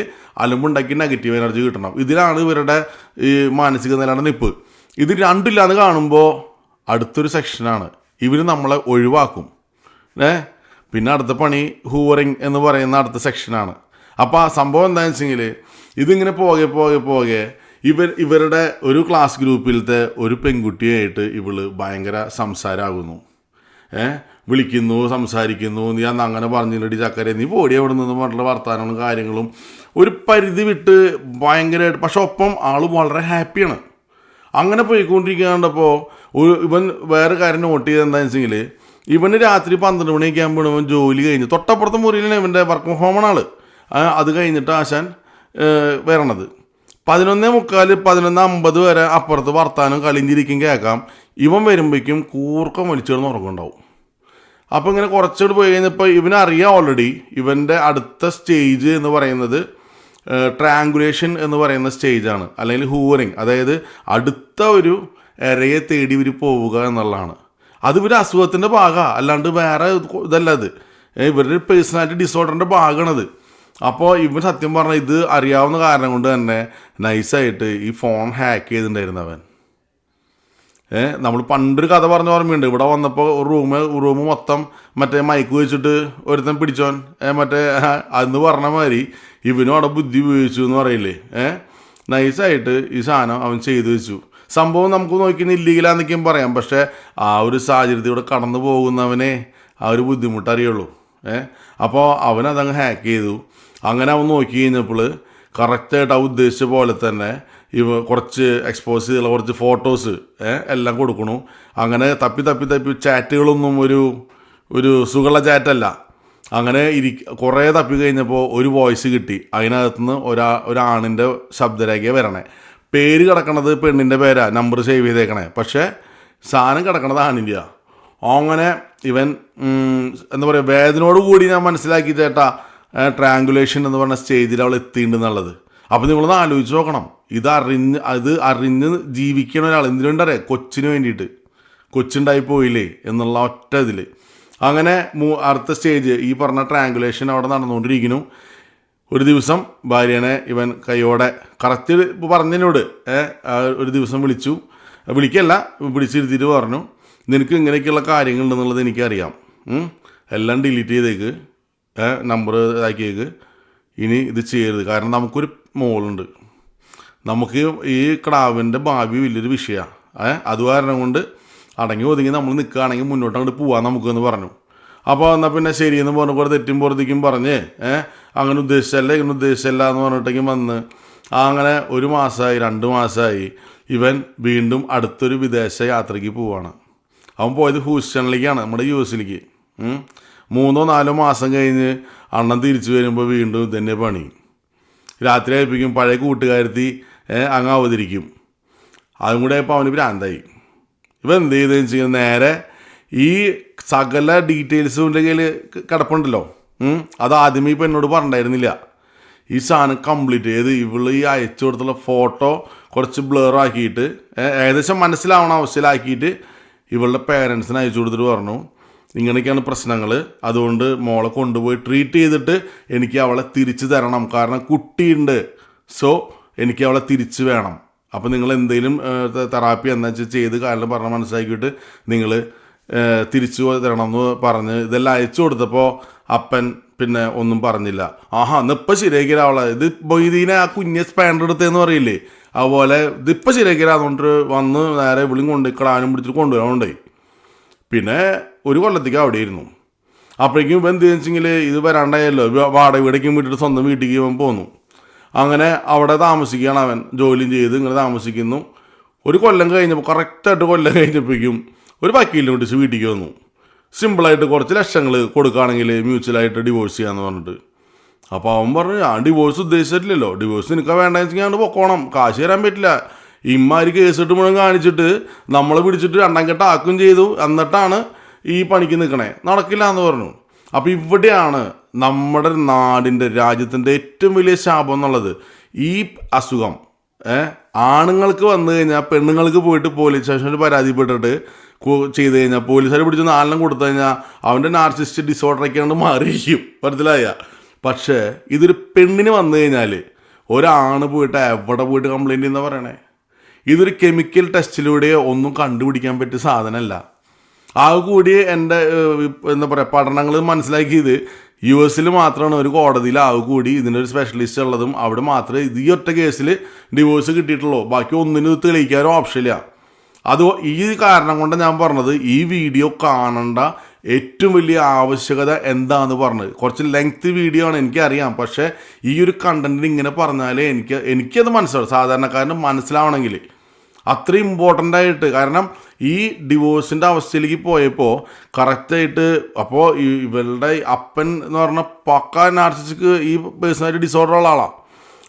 അലമ്പുണ്ടാക്കി നെഗറ്റീവ് എനർജി കിട്ടണം. ഇതിലാണ് ഇവരുടെ ഈ മാനസിക നിലയുടെ നിപ്പ്. ഇത് രണ്ടില്ലാന്ന് കാണുമ്പോൾ അടുത്തൊരു സെക്ഷനാണ്, ഇവർ നമ്മളെ ഒഴിവാക്കും. പിന്നെ അടുത്ത പണി ഹൂവറിങ് എന്ന് പറയുന്ന അടുത്ത സെക്ഷനാണ്. അപ്പോൾ ആ സംഭവം എന്താണെന്ന് വെച്ചെങ്കിൽ ഇതിങ്ങനെ പോകെ ഇവരുടെ ഒരു ക്ലാസ് ഗ്രൂപ്പിലത്തെ ഒരു പെൺകുട്ടിയായിട്ട് ഇവള് ഭയങ്കര സംസാരമാകുന്നു. വിളിക്കുന്നു, സംസാരിക്കുന്നു, നീ അന്ന് അങ്ങനെ പറഞ്ഞില്ലടി ചക്കരെ, നീ പോടി എവിടെ നിന്ന് പറഞ്ഞിട്ടുള്ള വർത്താനങ്ങളും കാര്യങ്ങളും ഒരു പരിധി വിട്ട് ഭയങ്കരമായിട്ട്. പക്ഷെ ഒപ്പം ആൾ വളരെ ഹാപ്പിയാണ്. അങ്ങനെ പോയിക്കൊണ്ടിരിക്കാണ്ടപ്പോൾ ഇവൻ വേറെ കാര്യം നോട്ട് ചെയ്ത് എന്താണെന്ന് വെച്ചെങ്കിൽ ഇവന് രാത്രി 12 മണിയൊക്കെ ആകുമ്പോൾ ഇവൻ ജോലി കഴിഞ്ഞ് തൊട്ടപ്പുറത്തെ മുറിയിലാണ് ഇവൻ്റെ വർക്ക് ഫ്രം ഹോമാണ് ആൾ. അത് കഴിഞ്ഞിട്ട് ആശാൻ വരണത്. 11:45 11:50 വരെ അപ്പുറത്ത് വർത്താനം കളിഞ്ചിരിക്കും കേൾക്കാം. ഇവൻ വരുമ്പോഴേക്കും കൂർക്കം വലിച്ചിടുന്ന ഉറങ്ങുണ്ടാവും. അപ്പോൾ ഇങ്ങനെ കുറച്ചുകൂടി പോയി കഴിഞ്ഞപ്പോൾ ഇവനറിയാം ഓൾറെഡി ഇവൻ്റെ അടുത്ത സ്റ്റേജ് എന്ന് പറയുന്നത് ട്രാങ്കുലേഷൻ എന്ന് പറയുന്ന സ്റ്റേജാണ്, അല്ലെങ്കിൽ ഹൂവറിങ്, അതായത് അടുത്ത ഒരു ഇരയെ തേടി ഇവർ പോവുക എന്നുള്ളതാണ്. അത് ഇവർ അസുഖത്തിൻ്റെ ഭാഗമാണ്, അല്ലാണ്ട് വേറെ ഇതല്ല. അത് ഇവരുടെ പേഴ്സണാലിറ്റി ഡിസോർഡറിൻ്റെ ഭാഗമാണത്. അപ്പോൾ ഇവൻ സത്യം പറഞ്ഞാൽ ഇത് അറിയാവുന്ന കാരണം കൊണ്ട് തന്നെ നൈസായിട്ട് ഈ ഫോൺ ഹാക്ക് ചെയ്തിട്ടുണ്ടായിരുന്നവൻ. നമ്മൾ പണ്ടൊരു കഥ പറഞ്ഞ ഓർമ്മയുണ്ട്. ഇവിടെ വന്നപ്പോൾ റൂം മൊത്തം മറ്റേ മൈക്ക് വെച്ചിട്ട് ഒരുത്തൻ പിടിച്ചോൻ മറ്റേ അന്ന് പറഞ്ഞ മാതിരി ഇവനും അവിടെ ബുദ്ധി ഉപയോഗിച്ചു എന്ന് പറയില്ലേ. നൈസായിട്ട് ഈ സാധനം അവൻ ചെയ്തു വെച്ചു. സംഭവം നമുക്ക് നോക്കി ഇല്ലീഗലാന്നൊക്കെയും പറയാം, പക്ഷേ ആ ഒരു സാഹചര്യത്തിലൂടെ കടന്നു പോകുന്നവനെ ആ ഒരു ബുദ്ധിമുട്ട് അറിയുള്ളൂ. അപ്പോൾ അവനതങ്ങ് ഹാക്ക് ചെയ്തു. അങ്ങനെ അവൻ നോക്കി കഴിഞ്ഞപ്പോൾ കറക്റ്റായിട്ട് ആ ഉദ്ദേശിച്ച പോലെ തന്നെ കുറച്ച് എക്സ്പോസ് ചെയ്തുള്ള കുറച്ച് ഫോട്ടോസ് എല്ലാം കൊടുക്കണു. അങ്ങനെ തപ്പി ചാറ്റുകളൊന്നും ഒരു സുഖമുള്ള ചാറ്റല്ല. അങ്ങനെ കുറേ തപ്പി കഴിഞ്ഞപ്പോൾ ഒരു വോയിസ് കിട്ടി. അതിനകത്തുനിന്ന് ഒരാണിൻ്റെ ശബ്ദരേഖ വരണേ. പേര് കിടക്കണത് പെണ്ണിൻ്റെ പേരാ, നമ്പർ സേവ് ചെയ്തേക്കണേ, പക്ഷേ സാധനം കിടക്കണത് ആണില്ല. അങ്ങനെ ഇവൻ എന്താ പറയുക, വേദനയോട് കൂടി ഞാൻ മനസ്സിലാക്കി ചേട്ടാ ട്രാങ്കുലേഷൻ എന്ന് പറഞ്ഞ സ്റ്റേജിൽ അവൾ എത്തിയിട്ടുണ്ടെന്നുള്ളത്. അപ്പോൾ നിങ്ങളൊന്ന് ആലോചിച്ച് നോക്കണം. ഇത് അറിഞ്ഞ് ജീവിക്കണ ഒരാൾ എന്തിനു വേണ്ടറിയാം, കൊച്ചിന് വേണ്ടിയിട്ട്, കൊച്ചുണ്ടായി പോയില്ലേ എന്നുള്ള ഒറ്റ ഇതിൽ. അങ്ങനെ അടുത്ത സ്റ്റേജ് ഈ പറഞ്ഞ ട്രാങ്കുലേഷൻ അവിടെ നടന്നുകൊണ്ടിരിക്കുന്നു. ഒരു ദിവസം ഭാര്യനെ ഇവൻ കൈയോടെ കറക്റ്റ് പറഞ്ഞതിനോട് ഒരു ദിവസം പിടിച്ചിരുത്തിയിട്ട് പറഞ്ഞു, നിനക്ക് ഇങ്ങനെയൊക്കെയുള്ള കാര്യങ്ങളുണ്ടെന്നുള്ളത് എനിക്കറിയാം, എല്ലാം ഡിലീറ്റ് ചെയ്തേക്ക്, നമ്പർ ഇതാക്കിയേക്ക്, ഇനി ഇത് ചെയ്യരുത്. കാരണം നമുക്കൊരു മോളുണ്ട്, നമുക്ക് ഈ കിടാവിൻ്റെ ഭാവി വലിയൊരു വിഷയമാണ്. അത് കാരണം കൊണ്ട് അടങ്ങി ഒതുങ്ങി നമ്മൾ നിൽക്കുകയാണെങ്കിൽ മുന്നോട്ട് അങ്ങോട്ട് പോകാൻ നമുക്കെന്ന് പറഞ്ഞു. അപ്പോൾ എന്നാൽ പിന്നെ ശരിയെന്ന് പറഞ്ഞ് കൂടെ തെറ്റും പുറത്തേക്കും പറഞ്ഞ് അങ്ങനെ ഉദ്ദേശിച്ചല്ല എന്ന് പറഞ്ഞിട്ടേക്കും വന്ന് അങ്ങനെ 1 മാസമായി 2 മാസമായി ഇവൻ വീണ്ടും അടുത്തൊരു വിദേശ യാത്രയ്ക്ക് പോവാണ്. അവൻ പോയത് ഹൂസ്റ്റണിലേക്കാണ്, നമ്മുടെ US ലേക്ക്. 3-4 മാസം കഴിഞ്ഞ് അണ്ണൻ തിരിച്ചു വരുമ്പോൾ വീണ്ടും ഇതന്നെ പണി. രാത്രി ആയിപ്പിക്കും, പഴയ കൂട്ടുകാരത്തി അങ്ങ് അവതരിക്കും. അതും കൂടെ ആയപ്പോൾ അവന് ഭ്രാന്തായി. ഇവൻ എന്ത് ചെയ്തെന്ന് വെച്ച് കഴിഞ്ഞാൽ നേരെ ഈ സകല ഡീറ്റെയിൽസും കയ്യിൽ കിടപ്പുണ്ടല്ലോ, അത് ആദ്യമേ ഇപ്പം എന്നോട് പറഞ്ഞിട്ടുണ്ടായിരുന്നില്ല. ഈ സാധനം കംപ്ലീറ്റ് ചെയ്ത് ഇവള് ഈ അയച്ചു കൊടുത്തുള്ള ഫോട്ടോ കുറച്ച് ബ്ലർ ആക്കിയിട്ട് ഏകദേശം മനസ്സിലാവണ അവസ്ഥയിലാക്കിയിട്ട് ഇവളുടെ പേരൻസിന് അയച്ചു കൊടുത്തിട്ട് പറഞ്ഞു, ഇങ്ങനെയൊക്കെയാണ് പ്രശ്നങ്ങൾ, അതുകൊണ്ട് മോളെ കൊണ്ടുപോയി ട്രീറ്റ് ചെയ്തിട്ട് എനിക്ക് അവളെ തിരിച്ചു തരണം, കാരണം കുട്ടിയുണ്ട്, സോ എനിക്ക് അവളെ തിരിച്ചു വേണം. അപ്പോൾ നിങ്ങൾ എന്തെങ്കിലും തെറാപ്പി എന്താ വെച്ചാൽ ചെയ്ത് കാരണം പറഞ്ഞ് മനസ്സിലാക്കിയിട്ട് നിങ്ങൾ തിരിച്ചു തരണം എന്ന് പറഞ്ഞ് ഇതെല്ലാം അയച്ചു കൊടുത്തപ്പോൾ അപ്പൻ പിന്നെ ഒന്നും പറഞ്ഞില്ല. ആഹാ എന്നിപ്പോൾ ശരിയാക്കിയ അവളെ, ഇത് ബൊയ്തീനെ ആ കുഞ്ഞെ സ്പാൻഡർ എടുത്തതെന്ന് പറയില്ലേ, അതുപോലെ ഇതിപ്പോൾ ശരിയാക്കിയ അതുകൊണ്ട് വന്ന് നേരെ വിളിയും കൊണ്ട് കിടാനും പിടിച്ചിട്ട് കൊണ്ടുവരാനുണ്ടായി. പിന്നെ 1 കൊല്ലത്തേക്ക് അവിടെ ഇരുന്നു. അപ്പോഴേക്കും ഇപ്പം എന്ത് വെച്ചെങ്കിൽ ഇത് വരാണ്ടായല്ലോ, വാടക വീടേക്കും വിട്ടിട്ട് സ്വന്തം വീട്ടിലേക്ക് ഇവൻ പോന്നു. അങ്ങനെ അവിടെ താമസിക്കുകയാണ് അവൻ, ജോലിയും ചെയ്ത് ഇങ്ങനെ താമസിക്കുന്നു. 1 കൊല്ലം കഴിഞ്ഞപ്പോൾ കറക്റ്റായിട്ട് കൊല്ലം കഴിഞ്ഞപ്പോഴേക്കും ഒരു വക്കീലിനെ വിളിച്ച് വീട്ടിലേക്ക് വന്നു. സിമ്പിളായിട്ട് കുറച്ച് ലക്ഷങ്ങൾ കൊടുക്കുകയാണെങ്കിൽ മ്യൂച്വലായിട്ട് ഡിവോഴ്സ് ചെയ്യാമെന്ന് പറഞ്ഞിട്ട്. അപ്പോൾ അവൻ പറഞ്ഞു, ഞാൻ ഡിവോഴ്സ് ഉദ്ദേശിച്ചിട്ടില്ലല്ലോ, ഡിവോഴ്സ് നിനക്ക് വേണ്ടെന്ന് വെച്ചാൽ ഞാൻ പൊക്കോണം, കാശ് തരാൻ പറ്റില്ല. ഇമ്മാര് കേസിട്ട് മുഴുവൻ കാണിച്ചിട്ട് നമ്മളെ പിടിച്ചിട്ട് 2ാം കെട്ട് ആക്കും ചെയ്തു, എന്നിട്ടാണ് ഈ പണിക്ക് നിൽക്കണേ, നടക്കില്ല എന്ന് പറഞ്ഞു. അപ്പോൾ ഇവിടെയാണ് നമ്മുടെ നാടിൻ്റെ രാജ്യത്തിൻ്റെ ഏറ്റവും വലിയ ശാപം എന്നുള്ളത്. ഈ അസുഖം ആണുങ്ങൾക്ക് വന്നു കഴിഞ്ഞാൽ പെണ്ണുങ്ങൾക്ക് പോയിട്ട് പോലീസ് സ്റ്റേഷനിൽ പരാതിപ്പെട്ടിട്ട് ചെയ്ത് കഴിഞ്ഞാൽ പോലീസുകാർ പിടിച്ച് 4 കൊടുത്തു കഴിഞ്ഞാൽ അവൻ്റെ നാർസിസ്റ്റ് ഡിസോർഡറൊക്കെയാണ് മാറിയിരിക്കും, മനസ്സിലായ. പക്ഷേ ഇതൊരു പെണ്ണിന് വന്നു കഴിഞ്ഞാൽ ഒരാണ് പോയിട്ട് എവിടെ പോയിട്ട് കംപ്ലയിൻ്റ് ചെയ്യുന്ന പറയണേ. ഇതൊരു കെമിക്കൽ ടെസ്റ്റിലൂടെ ഒന്നും കണ്ടുപിടിക്കാൻ പറ്റിയ സാധനമല്ല. ആ കൂടി എൻ്റെ എന്താ പറയുക പഠനങ്ങൾ മനസ്സിലാക്കിയത് US മാത്രമാണ് ഒരു കോടതിയിൽ കൂടി ഇതിനൊരു സ്പെഷ്യലിസ്റ്റ് ഉള്ളതും അവിടെ മാത്രമേ ഈ ഒറ്റ കേസിൽ ഡിവോഴ്സ് കിട്ടിയിട്ടുള്ളൂ. ബാക്കി ഒന്നിനും തെളിയിക്കാനോ ഓപ്ഷനില്ല. അത് ഈ കാരണം കൊണ്ട് ഞാൻ പറഞ്ഞത് ഈ വീഡിയോ കാണേണ്ട ഏറ്റവും വലിയ ആവശ്യകത എന്താണെന്ന് പറഞ്ഞത്. കുറച്ച് ലെങ്ത് വീഡിയോ ആണ് എനിക്കറിയാം, പക്ഷേ ഈ ഒരു കണ്ടൻറ്റിന് ഇങ്ങനെ പറഞ്ഞാലേ എനിക്കത് മനസ്സിലാവും, സാധാരണക്കാരന് മനസ്സിലാവണമെങ്കിൽ അത്ര ഇമ്പോർട്ടൻ്റ് ആയിട്ട്. കാരണം ഈ ഡിവോഴ്സിൻ്റെ അവസ്ഥയിലേക്ക് പോയപ്പോൾ കറക്റ്റായിട്ട് അപ്പോൾ ഇവളുടെ അപ്പൻ എന്ന് പറഞ്ഞാൽ പക്ക നാർസിസ്റ്റിക് ഈ പേഴ്സണാലിറ്റി ഡിസോർഡർ ഉള്ള ആളാണ്.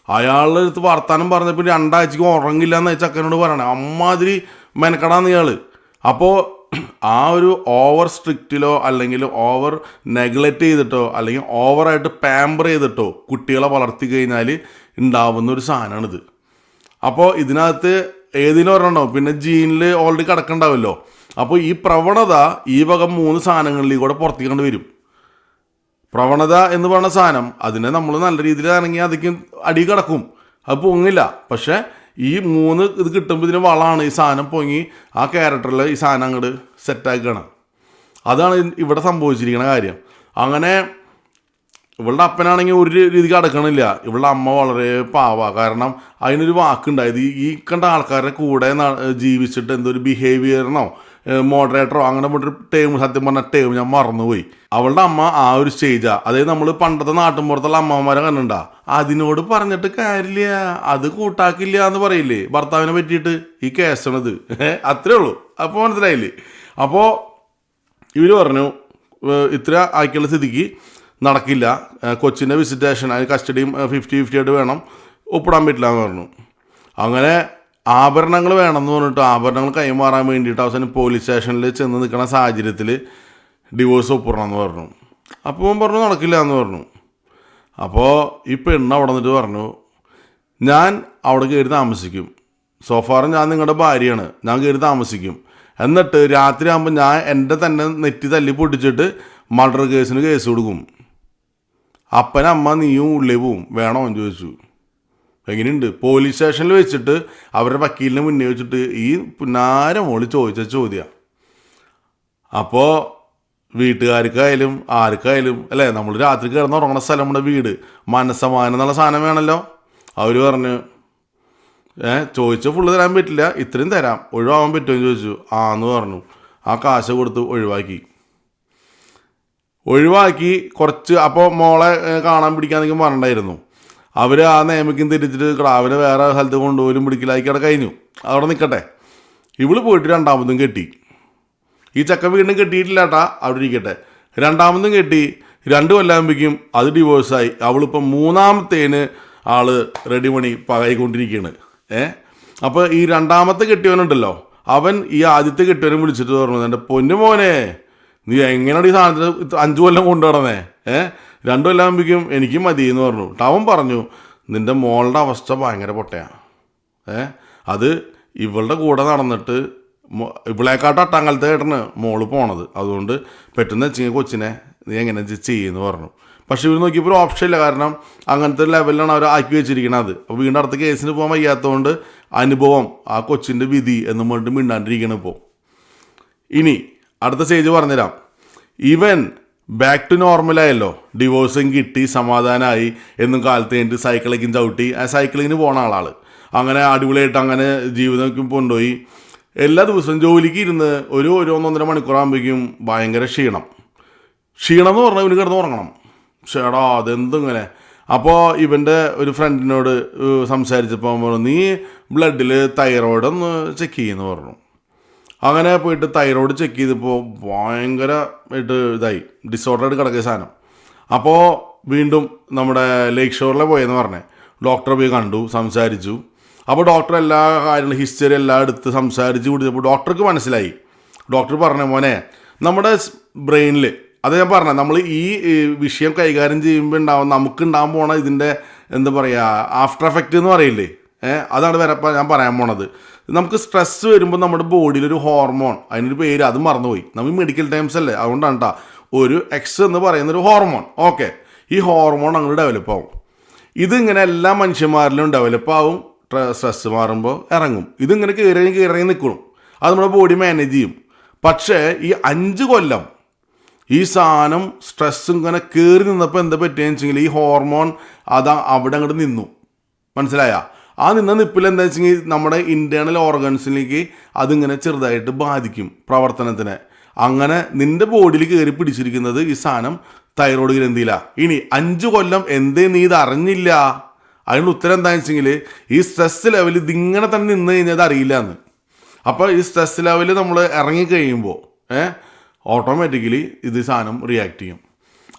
അയാളുടെ അടുത്ത് വർത്താനം പറഞ്ഞപ്പോൾ 2 ആഴ്ചക്ക് ഉറങ്ങില്ല എന്ന് ചക്കനോട് പറയണേ. അമ്മാതിരി മെനക്കെടാന്ന് ഇയാൾ. അപ്പോൾ ആ ഒരു ഓവർ സ്ട്രിക്റ്റിലോ അല്ലെങ്കിൽ ഓവർ നെഗ്ലക്റ്റ് ചെയ്തിട്ടോ അല്ലെങ്കിൽ ഓവറായിട്ട് പാമ്പർ ചെയ്തിട്ടോ കുട്ടികളെ വളർത്തി കഴിഞ്ഞാൽ ഉണ്ടാവുന്ന ഒരു സാധനമാണിത്. അപ്പോൾ ഇതിനകത്ത് ഏതിനും ഒരെണ്ണോ പിന്നെ ജീനിൽ ഓൾറെഡി കിടക്കണ്ടാവുമല്ലോ. അപ്പോൾ ഈ പ്രവണത ഈ വക 3 സാധനങ്ങളിലേക്ക് കൂടെ പുറത്തേക്കൊണ്ട് വരും. പ്രവണത എന്ന് പറയുന്ന സാധനം അതിനെ നമ്മൾ നല്ല രീതിയിലാണെങ്കിൽ അതിക്ക് അടി കിടക്കും, അത് പൊങ്ങില്ല. പക്ഷേ ഈ 3 ഇത് കിട്ടുമ്പോൾ ഇതിന് വളമാണ് ഈ സാധനം പൊങ്ങി ആ ക്യാരക്ടറിൽ ഈ സാധനം അങ്ങോട്ട് സെറ്റാക്കുകയാണ്. അതാണ് ഇവിടെ സംഭവിച്ചിരിക്കുന്ന കാര്യം. അങ്ങനെ ഇവളുടെ അപ്പനാണെങ്കിൽ ഒരു രീതിക്ക് അടക്കണില്ല. ഇവളുടെ അമ്മ വളരെ പാവ. കാരണം അതിനൊരു വാക്കുണ്ടായത് ഈ കണ്ട ആൾക്കാരുടെ കൂടെ ജീവിച്ചിട്ട് എന്തൊരു ബിഹേവിയറിനോ മോഡറേറ്ററോ അങ്ങനെ ഒരു ടേം, സത്യം പറഞ്ഞ ടേം ഞാൻ മറന്നുപോയി. അവളുടെ അമ്മ ആ ഒരു സ്റ്റേജാണ്. അതായത് നമ്മൾ പണ്ടത്തെ നാട്ടിൻപുറത്തുള്ള അമ്മമാരെ കണ്ടുണ്ടാ, അതിനോട് പറഞ്ഞിട്ട് കാര്യമില്ല, അത് കൂട്ടാക്കില്ല എന്ന് പറയില്ലേ ഭർത്താവിനെ പറ്റിയിട്ട്. ഈ കേസാണിത്, അത്രേ ഉള്ളൂ. അപ്പോൾ മനസ്സിലായില്ലേ? അപ്പോൾ ഇവർ പറഞ്ഞു ഇത്ര ആക്കിയുള്ള സ്ഥിതിക്ക് നടക്കില്ല, കൊച്ചിൻ്റെ വിസിറ്റേഷൻ അതിന് കസ്റ്റഡിയും 50-50 ആയിട്ട് വേണം, ഒപ്പിടാൻ പറ്റില്ല എന്ന് പറഞ്ഞു. അങ്ങനെ ആഭരണങ്ങൾ വേണമെന്ന് പറഞ്ഞിട്ട് ആഭരണങ്ങൾ കൈമാറാൻ വേണ്ടിയിട്ട് അവസാനം പോലീസ് സ്റ്റേഷനിൽ ചെന്ന് നിൽക്കുന്ന സാഹചര്യത്തിൽ ഡിവോഴ്സ് ഒപ്പിടണമെന്ന് പറഞ്ഞു. അപ്പോൾ പറഞ്ഞു നടക്കില്ല എന്ന് പറഞ്ഞു. അപ്പോൾ ഈ പെണ്ണ് അവിടെ നിന്നിട്ട് പറഞ്ഞു, ഞാൻ അവിടെ കയറി താമസിക്കും, സോഫാറും ഞാൻ നിങ്ങളുടെ ഭാര്യയാണ്, ഞാൻ കയറി താമസിക്കും, എന്നിട്ട് രാത്രി ആകുമ്പോൾ ഞാൻ എൻ്റെ തന്നെ നെറ്റി തല്ലി പൊട്ടിച്ചിട്ട് മർഡർ കേസിന് കേസ് കൊടുക്കും, അപ്പനമ്മ നീയും ഉള്ളിൽ പോവും, വേണോ എന്ന് ചോദിച്ചു. എങ്ങനെയുണ്ട്? പോലീസ് സ്റ്റേഷനിൽ വെച്ചിട്ട് അവരുടെ വക്കീലിനെ മുന്നേ വെച്ചിട്ട് ഈ പുന്നാര മോളി ചോദിച്ച ചോദ്യം. അപ്പോൾ വീട്ടുകാർക്കായാലും ആർക്കായാലും അല്ലേ, നമ്മൾ രാത്രി കിടന്ന് ഉറങ്ങുന്ന സ്ഥലം നമ്മുടെ വീട്, മനസ്സമാനം എന്നുള്ള സാധനം വേണമല്ലോ. അവർ പറഞ്ഞു ചോദിച്ചാൽ ഫുള്ള് തരാൻ പറ്റില്ല, ഇത്രയും തരാം, ഒഴിവാകാൻ പറ്റുമെന്ന് ചോദിച്ചു. എന്ന് പറഞ്ഞു. ആ കാശ് കൊടുത്ത് ഒഴിവാക്കി കുറച്ച്. അപ്പോൾ മോളെ കാണാൻ പിടിക്കാന്നൊക്കെ പറഞ്ഞിട്ടുണ്ടായിരുന്നു. അവർ ആ നിയമയ്ക്കും തിരിച്ചിട്ട് ക്രാവിനെ വേറെ സ്ഥലത്ത് കൊണ്ടുപോലും പിടിക്കലാക്കി അവിടെ കഴിഞ്ഞു. അവിടെ നിൽക്കട്ടെ. ഇവള് പോയിട്ട് 2ാമതും കെട്ടി. ഈ ചക്ക വീണ്ടും കെട്ടിയിട്ടില്ല കേട്ടാ, അവിടെ ഇരിക്കട്ടെ. 2ാമതും കെട്ടി 2 കൊല്ലാകുമ്പോഴേക്കും അത് ഡിവോഴ്സായി. അവളിപ്പം 3ാമത്തേന് ആള് റെഡി മണി പകയിക്കൊണ്ടിരിക്കുകയാണ്. അപ്പോൾ ഈ 2ാമത്തെ കെട്ടിയവനുണ്ടല്ലോ, അവൻ ഈ ആദ്യത്തെ കെട്ടിയവനെ വിളിച്ചിട്ട് പറഞ്ഞു, എൻ്റെ പൊന്നു മോനെ നീ എങ്ങനെയാണ് ഈ സാധനത്തിന് 5 കൊല്ലം കൊണ്ടു നടന്നേ, 2 കൊല്ലാകുമ്പോഴേക്കും എനിക്ക് മതി എന്ന് പറഞ്ഞു. അവൻ പറഞ്ഞു, നിൻ്റെ മോളുടെ അവസ്ഥ ഭയങ്കര പൊട്ടയാണ്. അത് ഇവളുടെ കൂടെ നടന്നിട്ട് ഇവളെക്കാട്ട് 8ാം കാലത്ത് കേട്ടാണ് മോള് പോണത്, അതുകൊണ്ട് പെട്ടെന്ന് വെച്ചെങ്കിൽ കൊച്ചിനെ നീ എങ്ങനെ ചെയ്യുമെന്ന് പറഞ്ഞു. പക്ഷേ ഇവർ നോക്കിയപ്പോൾ ഒരു ഓപ്ഷൻ ഇല്ല, കാരണം അങ്ങനത്തെ ലെവലിലാണ് അവർ ആക്കി വെച്ചിരിക്കണത്. അപ്പോൾ വീണ്ടും അടുത്ത കേസിന് പോകാൻ വയ്യാത്തതുകൊണ്ട് അനുഭവം ആ കൊച്ചിൻ്റെ വിധി എന്നും പറഞ്ഞിട്ട് മിണ്ടാണ്ടിരിക്കണം. ഇപ്പോൾ ഇനി അടുത്ത സ്റ്റേജ് പറഞ്ഞുതരാം. ഇവൻ ബാക്ക് ടു നോർമലായല്ലോ, ഡിവോഴ്സും കിട്ടി, സമാധാനമായി, എന്നും കാലത്ത് കഴിഞ്ഞിട്ട് സൈക്കിളിലേക്കും ചവിട്ടി ആ സൈക്ലിങ്ങിന് പോണ ആളാൾ. അങ്ങനെ അടിപൊളിയായിട്ട് അങ്ങനെ ജീവിതം കൊണ്ടുപോയി. എല്ലാ ദിവസവും ജോലിക്ക് ഇരുന്ന് ഒരു 1-1.5 മണിക്കൂറാകുമ്പോഴേക്കും ഭയങ്കര ക്ഷീണം എന്ന് പറഞ്ഞാൽ ഇവന് കിടന്ന് ഉറങ്ങണം. ചേടാ അതെന്തിങ്ങനെ. അപ്പോൾ ഇവൻ്റെ ഒരു ഫ്രണ്ടിനോട് സംസാരിച്ചപ്പോൾ പറഞ്ഞു, നീ ബ്ലഡിൽ തൈറോയ്ഡ് ഒന്ന് ചെക്ക് ചെയ്യുമെന്ന് പറഞ്ഞു. അങ്ങനെ പോയിട്ട് തൈറോയ്ഡ് ചെക്ക് ചെയ്തപ്പോൾ ഭയങ്കരമായിട്ട് ഇതായി, ഡിസോർഡറായിട്ട് കിടക്കിയ സാധനം. അപ്പോൾ വീണ്ടും നമ്മുടെ ലേക്ക് ഷോറിലെ പോയെന്ന് പറഞ്ഞേ, ഡോക്ടറെ പോയി കണ്ടു, സംസാരിച്ചു. അപ്പോൾ ഡോക്ടർ എല്ലാ കാര്യങ്ങളും ഹിസ്റ്ററി എല്ലാം എടുത്ത് സംസാരിച്ച് കൊടുത്തപ്പോൾ ഡോക്ടർക്ക് മനസ്സിലായി. ഡോക്ടർ പറഞ്ഞ, മോനെ നമ്മുടെ ബ്രെയിനിൽ, അത് ഞാൻ പറഞ്ഞ നമ്മൾ ഈ വിഷയം കൈകാര്യം ചെയ്യുമ്പോൾ നമുക്കുണ്ടാകാൻ പോണ ഇതിൻ്റെ എന്താ പറയുക ആഫ്റ്റർ എഫക്റ്റ് എന്ന് പറയില്ലേ, അതാണ് ഞാൻ പറയാൻ പോണത്. നമുക്ക് സ്ട്രെസ് വരുമ്പോൾ നമ്മുടെ ബോഡിയിലൊരു ഹോർമോൺ, അതിനൊരു പേര് അത് മറന്നുപോയി, നമ്മൾ മെഡിക്കൽ ടൈംസ് അല്ലേ, അതുകൊണ്ടാണ് കേട്ടോ, ഒരു എക്സ് എന്ന് പറയുന്നൊരു ഹോർമോൺ. ഓക്കെ, ഈ ഹോർമോൺ അങ്ങോട്ട് ഡെവലപ്പ് ആവും. ഇതിങ്ങനെ എല്ലാ മനുഷ്യന്മാരിലും ഡെവലപ്പ് ആവും. സ്ട്രെസ് മാറുമ്പോൾ ഇറങ്ങും. ഇതിങ്ങനെ കയറി നിൽക്കണം. അത് നമ്മുടെ ബോഡി മാനേജ് ചെയ്യും. പക്ഷേ ഈ 5 കൊല്ലം ഈ സാധനം സ്ട്രെസ് ഇങ്ങനെ കയറി നിന്നപ്പോൾ എന്താ പറ്റിയെന്ന് വെച്ചെങ്കിൽ ഈ ഹോർമോൺ അവിടെ അങ്ങോട്ട് നിന്നു. മനസ്സിലായ? ആ നിപ്പിൽ എന്താ വെച്ചെങ്കിൽ നമ്മുടെ ഇൻറ്റേർണൽ ഓർഗൻസിലേക്ക് അതിങ്ങനെ ചെറുതായിട്ട് ബാധിക്കും പ്രവർത്തനത്തിനെ. അങ്ങനെ നിൻ്റെ ബോഡിയിൽ കയറി പിടിച്ചിരിക്കുന്നത് ഈ സാധനം തൈറോയ്ഡ് ഗ്രന്ഥിയിലാണ്. ഇനി 5 കൊല്ലം എന്തേ നീ ഇത് അറിഞ്ഞില്ല? അതിനുള്ള ഉത്തരം എന്താണെന്ന് വെച്ചെങ്കിൽ ഈ സ്ട്രെസ് ലെവൽ ഇതിങ്ങനെ തന്നെ നിന്ന് കഴിഞ്ഞാൽ അറിയില്ല എന്ന്. അപ്പോൾ ഈ സ്ട്രെസ് ലെവൽ നമ്മൾ ഇറങ്ങിക്കഴിയുമ്പോൾ ഓട്ടോമാറ്റിക്കലി ഇത് സാധനം റിയാക്ട് ചെയ്യും.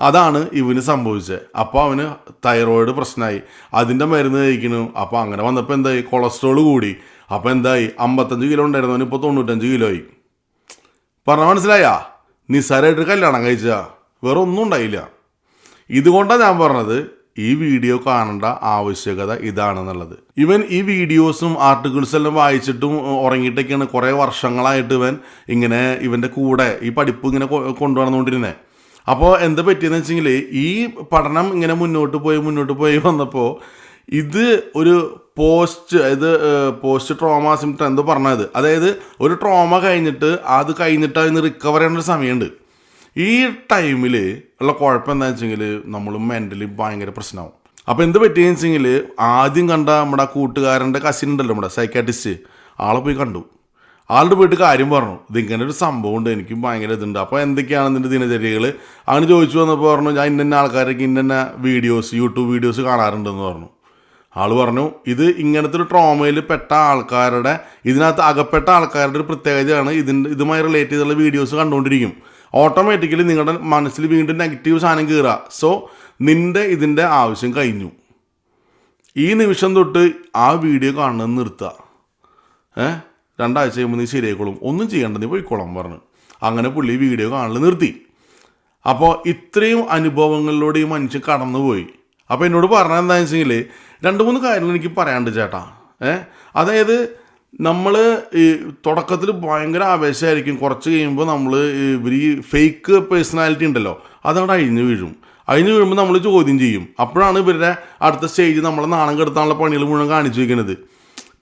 അതാണ് ഇവന് സംഭവിച്ചത്. അപ്പോൾ അവന് തൈറോയിഡ് പ്രശ്നമായി, അതിൻ്റെ മരുന്ന് കഴിക്കണു. അപ്പോൾ അങ്ങനെ വന്നപ്പോൾ എന്തായി, കൊളസ്ട്രോൾ കൂടി. അപ്പോൾ എന്തായി, 55 കിലോ ഉണ്ടായിരുന്നവന് ഇപ്പോൾ 95 കിലോ ആയി. പറഞ്ഞാൽ മനസ്സിലായാ? നിസ്സാരമായിട്ട് കല്യാണം കഴിച്ചാൽ വേറെ ഒന്നും ഉണ്ടായില്ല. ഇതുകൊണ്ടാണ് ഞാൻ പറഞ്ഞത് ഈ വീഡിയോ കാണേണ്ട ആവശ്യകത ഇതാണെന്നുള്ളത്. ഇവൻ ഈ വീഡിയോസും ആർട്ടിക്കിൾസും എല്ലാം വായിച്ചിട്ടും ഉറങ്ങിയിട്ടൊക്കെയാണ് കുറേ വർഷങ്ങളായിട്ട് ഇങ്ങനെ ഇവൻ്റെ കൂടെ ഈ പഠിപ്പ് ഇങ്ങനെ കൊണ്ടുവന്നുകൊണ്ടിരുന്നത്. അപ്പോൾ എന്താ പറ്റിയെന്ന് വെച്ചെങ്കിൽ, ഈ പഠനം ഇങ്ങനെ മുന്നോട്ട് പോയി വന്നപ്പോൾ ഇത് ഒരു പോസ്റ്റ് ട്രോമ സിംപ്റ്റം എന്തോ പറഞ്ഞത്. അതായത് ഒരു ട്രോമ കഴിഞ്ഞിട്ട് അതിന് റിക്കവർ ചെയ്യേണ്ട ഒരു സമയമുണ്ട്. ഈ ടൈമിൽ ഉള്ള കുഴപ്പം എന്താണെന്ന് വെച്ചെങ്കിൽ നമ്മൾ മെൻ്റലി ഭയങ്കര പ്രശ്നമാവും. അപ്പോൾ എന്ത് പറ്റിയെന്ന് വെച്ചെങ്കിൽ, ആദ്യം കണ്ട നമ്മുടെ കൂട്ടുകാരൻ്റെ കസിൻ ഉണ്ടല്ലോ, നമ്മുടെ സൈക്കാട്രിസ്റ്റ്, ആളെ പോയി കണ്ടു. ആളുടെ പോയിട്ട് കാര്യം പറഞ്ഞു, ഇതിങ്ങനെ ഒരു സംഭവം ഉണ്ട്, എനിക്ക് ഭയങ്കര ഇതുണ്ട്. അപ്പോൾ എന്തൊക്കെയാണ് ഇതിൻ്റെ ദിനചര്യകൾ അങ്ങനെ ചോദിച്ചു വന്നപ്പോൾ പറഞ്ഞു, ഞാൻ ഇന്ന ആൾക്കാരൊക്കെ ഇന്ന വീഡിയോസ്, യൂട്യൂബ് വീഡിയോസ് കാണാറുണ്ടെന്ന് പറഞ്ഞു. ആൾ പറഞ്ഞു, ഇത് ഇങ്ങനത്തെ ഒരു ട്രോമയിൽ പെട്ട ആൾക്കാരുടെ, ഇതിനകത്ത് അകപ്പെട്ട ആൾക്കാരുടെ ഒരു പ്രത്യേകതയാണ്, ഇതുമായി റിലേറ്റ് ചെയ്തുള്ള വീഡിയോസ് കണ്ടുകൊണ്ടിരിക്കും. ഓട്ടോമാറ്റിക്കലി നിങ്ങളുടെ മനസ്സിൽ വീണ്ടും നെഗറ്റീവ് സാധനം കയറുക. സോ നിൻ്റെ ഇതിൻ്റെ ആവശ്യം കഴിഞ്ഞു. ഈ നിമിഷം തൊട്ട് ആ വീഡിയോ കാണുന്നത് നിർത്തുക. 2 ആഴ്ച കഴിയുമ്പോൾ നീ ശരിയായിക്കോളും, ഒന്നും ചെയ്യേണ്ട, നീ പോയിക്കോളാം പറഞ്ഞു. അങ്ങനെ പുള്ളി വീഡിയോ കാണൽ നിർത്തി. അപ്പോൾ ഇത്രയും അനുഭവങ്ങളിലൂടെ ഈ മനുഷ്യൻ കടന്നുപോയി. അപ്പോൾ എന്നോട് പറഞ്ഞത് എന്താണെന്ന് വെച്ചെങ്കിൽ, 2-3 കാര്യങ്ങൾ എനിക്ക് പറയാനുണ്ട് ചേട്ടാ. അതായത് നമ്മൾ ഈ തുടക്കത്തിൽ ഭയങ്കര ആവേശമായിരിക്കും, കുറച്ച് കഴിയുമ്പോൾ നമ്മൾ ഈ ഫേക്ക് പേഴ്സണാലിറ്റി ഉണ്ടല്ലോ, അതവിടെ അഴിഞ്ഞു വീഴുമ്പോൾ നമ്മൾ ചോദ്യം ചെയ്യും. അപ്പോഴാണ് ഇവരുടെ അടുത്ത സ്റ്റേജ് നമ്മളെ നാണം കെടുത്താനുള്ള പണികൾ മുഴുവൻ കാണിച്ചു വയ്ക്കുന്നത്.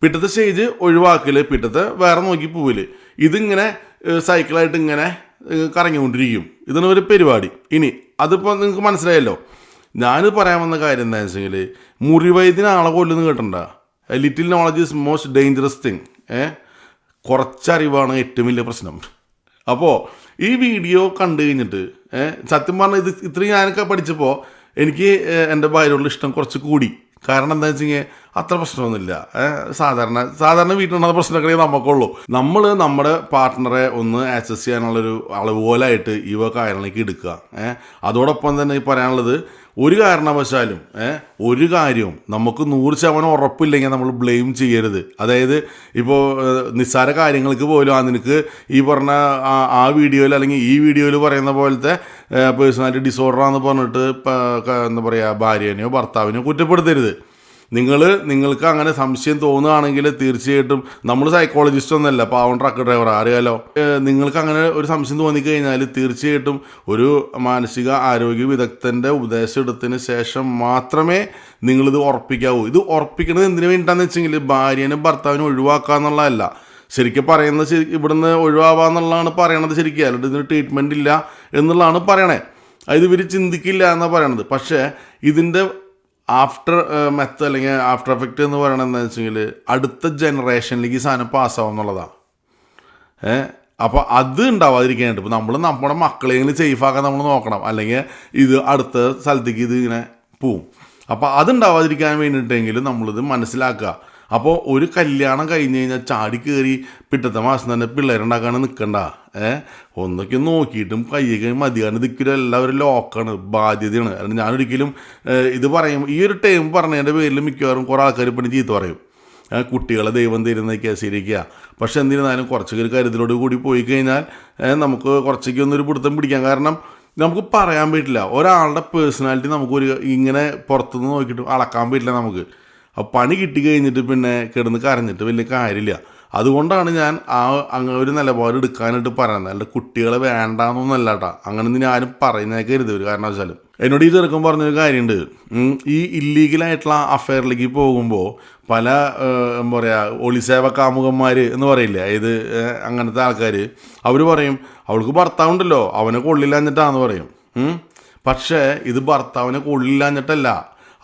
പിറ്റത്തെ സ്റ്റേജ് ഒഴിവാക്കൽ, പിറ്റത്തെ വേറെ നോക്കി പോവില്ല. ഇതിങ്ങനെ സൈക്കിളായിട്ട് ഇങ്ങനെ കറങ്ങിക്കൊണ്ടിരിക്കും. ഇതിന് ഒരു പരിപാടി. ഇനി അതിപ്പോൾ നിങ്ങൾക്ക് മനസ്സിലായല്ലോ. ഞാൻ പറയാൻ വന്ന കാര്യം എന്താണെന്ന് വെച്ചെങ്കിൽ, മുറിവൈദ്യന് ആളെ കൊല്ലുന്നു കേട്ടിട്ടുണ്ട. Little knowledge is most dangerous thing. കുറച്ചറിവാണ് ഏറ്റവും വലിയ പ്രശ്നം. അപ്പോൾ ഈ വീഡിയോ കണ്ടു കഴിഞ്ഞിട്ട് സത്യം പറഞ്ഞാൽ ഇത്രയും ഞാനൊക്കെ പഠിച്ചപ്പോൾ എനിക്ക് എൻ്റെ ഭാര്യയോടുള്ള ഇഷ്ടം കുറച്ച് കൂടി. കാരണം എന്താ വെച്ച് കഴിഞ്ഞാൽ അത്ര പ്രശ്നമൊന്നുമില്ല. സാധാരണ വീട്ടിലുണ്ടാകുന്ന പ്രശ്നമൊക്കെ നമുക്കുള്ളൂ. നമ്മൾ നമ്മുടെ പാർട്ട്ണറെ ഒന്ന് ആക്സസ് ചെയ്യാനുള്ളൊരു അളവുപോലായിട്ട് ഇവ കാര്യങ്ങളിലേക്ക് എടുക്കുക. അതോടൊപ്പം തന്നെ പറയാനുള്ളത്, ഒരു കാരണവശാലും ഒരു കാര്യവും നമുക്ക് 100% ഉറപ്പില്ലെങ്കിൽ നമ്മൾ ബ്ലെയിം ചെയ്യരുത്. അതായത് ഇപ്പോൾ നിസ്സാര കാര്യങ്ങൾക്ക് പോലും നിനക്ക് ഈ പറഞ്ഞ ആ വീഡിയോയിൽ അല്ലെങ്കിൽ ഈ വീഡിയോയിൽ പറയുന്ന പോലത്തെ പേഴ്സണാലിറ്റി ഡിസോർഡറാന്ന് പറഞ്ഞിട്ട് എന്താ പറയുക, ഭാര്യേനെയോ ഭർത്താവിനെയോ കുറ്റപ്പെടുത്തരുത്. നിങ്ങൾക്ക് അങ്ങനെ സംശയം തോന്നുകയാണെങ്കിൽ തീർച്ചയായിട്ടും, നമ്മൾ സൈക്കോളജിസ്റ്റ് ഒന്നല്ല, പാവം ട്രക്ക് ഡ്രൈവർ അറിയാലോ. നിങ്ങൾക്ക് അങ്ങനെ ഒരു സംശയം തോന്നിക്കഴിഞ്ഞാൽ തീർച്ചയായിട്ടും ഒരു മാനസിക ആരോഗ്യ വിദഗ്ധൻ്റെ ഉപദേശം എടുത്തതിന് ശേഷം മാത്രമേ നിങ്ങളിത് ഉറപ്പിക്കാവൂ. ഇത് ഉറപ്പിക്കുന്നത് എന്തിനു വേണ്ടിയിട്ടാണെന്ന് വെച്ചെങ്കിൽ, ഭാര്യനും ഭർത്താവിനും ഒഴിവാക്കുക എന്നുള്ളതല്ല. ശരിക്കും പറയുന്നത് ഇവിടുന്ന് ഒഴിവാവുക എന്നുള്ളതാണ് പറയണത്. ശരിക്കും അല്ലാണ്ട് ഇതിന് ട്രീറ്റ്മെൻറ്റ് ഇല്ല എന്നുള്ളതാണ് പറയണേ. അത് ഇവർ ചിന്തിക്കില്ല എന്നാണ് പറയണത്. പക്ഷേ ഇതിൻ്റെ ആഫ്റ്റർ മെത്ത് അല്ലെങ്കിൽ ആഫ്റ്റർ എഫക്റ്റ് എന്ന് പറയണത് എന്താണെന്ന് വെച്ചെങ്കിൽ, അടുത്ത ജനറേഷനിലേക്ക് ഈ സാധനം പാസ്സാവും എന്നുള്ളതാണ്. അപ്പോൾ അത് ഉണ്ടാവാതിരിക്കാനായിട്ട് ഇപ്പോൾ നമ്മൾ നമ്മുടെ മക്കളെങ്കിലും സേഫാക്കാൻ നമ്മൾ നോക്കണം. അല്ലെങ്കിൽ ഇത് അടുത്ത സ്ഥലത്തേക്ക് ഇത് ഇങ്ങനെ പോവും. അപ്പോൾ അതുണ്ടാവാതിരിക്കാൻ വേണ്ടിയിട്ടെങ്കിലും നമ്മളിത് മനസ്സിലാക്കുക. അപ്പോൾ ഒരു കല്യാണം കഴിഞ്ഞ് കഴിഞ്ഞാൽ ചാടി കയറി പിറ്റത്തെ മാസം തന്നെ പിള്ളേരുണ്ടാക്കാൻ നിൽക്കണ്ട. ഒന്നൊക്കെ നോക്കിയിട്ടും കയ്യൊക്കെ മതിയാണ്. ഇതിക്കൊരു എല്ലാവരും ലോക്കാണ്, ബാധ്യതയാണ്. കാരണം ഞാനൊരിക്കലും ഇത് പറയും, ഈ ഒരു ടൈം പറഞ്ഞതിൻ്റെ പേരിൽ മിക്കവാറും കുറേ ആൾക്കാർ പിന്നെ ചീത്ത പറയും. കുട്ടികളെ ദൈവം തരുന്നതൊക്കെ ശരിക്കുക. പക്ഷെ എന്നിരുന്നാലും കുറച്ചൊക്കെ കരുതലോട് കൂടി പോയി കഴിഞ്ഞാൽ നമുക്ക് കുറച്ചൊക്കെ ഒന്നൊരു പിടുത്തം പിടിക്കാം. കാരണം നമുക്ക് പറയാൻ പറ്റില്ല, ഒരാളുടെ പേഴ്സണാലിറ്റി നമുക്കൊരു ഇങ്ങനെ പുറത്തുനിന്ന് നോക്കിയിട്ട് അളക്കാൻ പറ്റില്ല നമുക്ക്. അപ്പോൾ പണി കിട്ടി കഴിഞ്ഞിട്ട് പിന്നെ കിടന്ന് കരഞ്ഞിട്ട് വലിയ കാര്യമില്ല. അതുകൊണ്ടാണ് ഞാൻ അങ്ങനെ ഒരു നിലപാട് എടുക്കാനായിട്ട് പറയുന്നത്. അല്ല കുട്ടികളെ വേണ്ടാന്നൊന്നല്ല കേട്ടോ, അങ്ങനെ ഞാനും പറയുന്നേക്കരുത് ഒരു കാരണവശാലും. എന്നോട് ഈ ചെറുക്കം പറഞ്ഞൊരു കാര്യമുണ്ട്. ഈ ഇല്ലീഗലായിട്ടുള്ള അഫെയറിലേക്ക് പോകുമ്പോൾ പല എന്താ പറയുക, ഒളിസേവ കാമുകന്മാർ എന്ന് പറയില്ലേ, അതായത് അങ്ങനത്തെ ആൾക്കാർ, അവർ പറയും അവൾക്ക് ഭർത്താവുണ്ടല്ലോ അവനെ കൊള്ളില്ലാഞ്ഞിട്ടാന്ന് പറയും. പക്ഷേ ഇത് ഭർത്താവിനെ കൊള്ളില്ലാഞ്ഞിട്ടല്ല,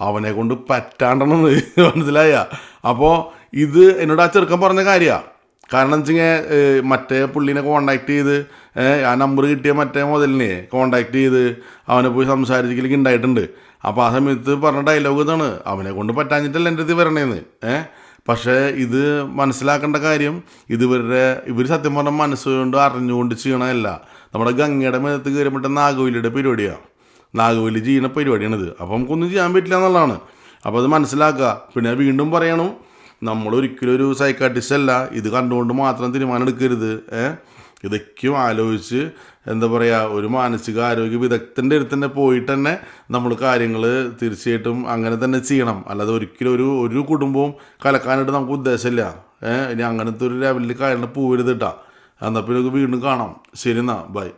അവനെ കൊണ്ട് പറ്റാണ്ടെന്ന് മനസ്സിലായ. അപ്പോൾ ഇത് എന്നോട് ആ ചെറുക്കൻ പറഞ്ഞ കാര്യമാണ്. കാരണം എന്ന് വെച്ചാൽ മറ്റേ പുള്ളീനെ കോണ്ടാക്ട് ചെയ്ത് ആ നമ്പർ കിട്ടിയ മറ്റേ മുതലിനെ കോണ്ടാക്ട് ചെയ്ത് അവനെ പോയി സംസാരിച്ചില്ലെങ്കിൽ ഉണ്ടായിട്ടുണ്ട്. അപ്പോൾ ആ സമയത്ത് പറഞ്ഞ ഡയലോഗ് ഇതാണ്, അവനെ കൊണ്ട് പറ്റാഞ്ഞിട്ടല്ല എൻ്റെ അടുത്ത് വരണേന്ന്. പക്ഷേ ഇത് മനസ്സിലാക്കേണ്ട കാര്യം, ഇവർ സത്യം പറഞ്ഞാൽ മനസ്സുകൊണ്ട് അറിഞ്ഞുകൊണ്ട് ചെയ്യണമല്ല. നമ്മുടെ ഗംഗയുടെ മേലത്ത് കയറിപ്പെട്ട നാഗവല്ലിയുടെ പരിപാടിയാണ്. നാഗവല്ലി ചെയ്യുന്ന പരിപാടിയാണിത്. അപ്പോൾ നമുക്കൊന്നും ചെയ്യാൻ പറ്റില്ല എന്നുള്ളതാണ്. അപ്പോൾ അത് മനസ്സിലാക്കുക. പിന്നെ വീണ്ടും പറയണം, നമ്മളൊരിക്കലും ഒരു സൈക്കാട്രിസ്റ്റ് അല്ല. ഇത് കണ്ടുകൊണ്ട് മാത്രം തീരുമാനം എടുക്കരുത്. ഇതൊക്കെയും ആലോചിച്ച് എന്താ പറയുക, ഒരു മാനസികാരോഗ്യ വിദഗ്ധൻ്റെ അടുത്ത് തന്നെ പോയിട്ട് തന്നെ നമ്മൾ കാര്യങ്ങൾ തീർച്ചയായിട്ടും അങ്ങനെ തന്നെ ചെയ്യണം. അല്ലാതെ ഒരിക്കലും ഒരു കുടുംബവും കലക്കാനായിട്ട് നമുക്ക് ഉദ്ദേശമില്ല. ഇനി അങ്ങനത്തെ ഒരു ലെവലിൽ കാര്യങ്ങൾ പോകരുത് കേട്ടോ. എന്നാൽ പിന്നെ വീണ്ടും കാണാം. ശരി, എന്നാൽ ബൈ.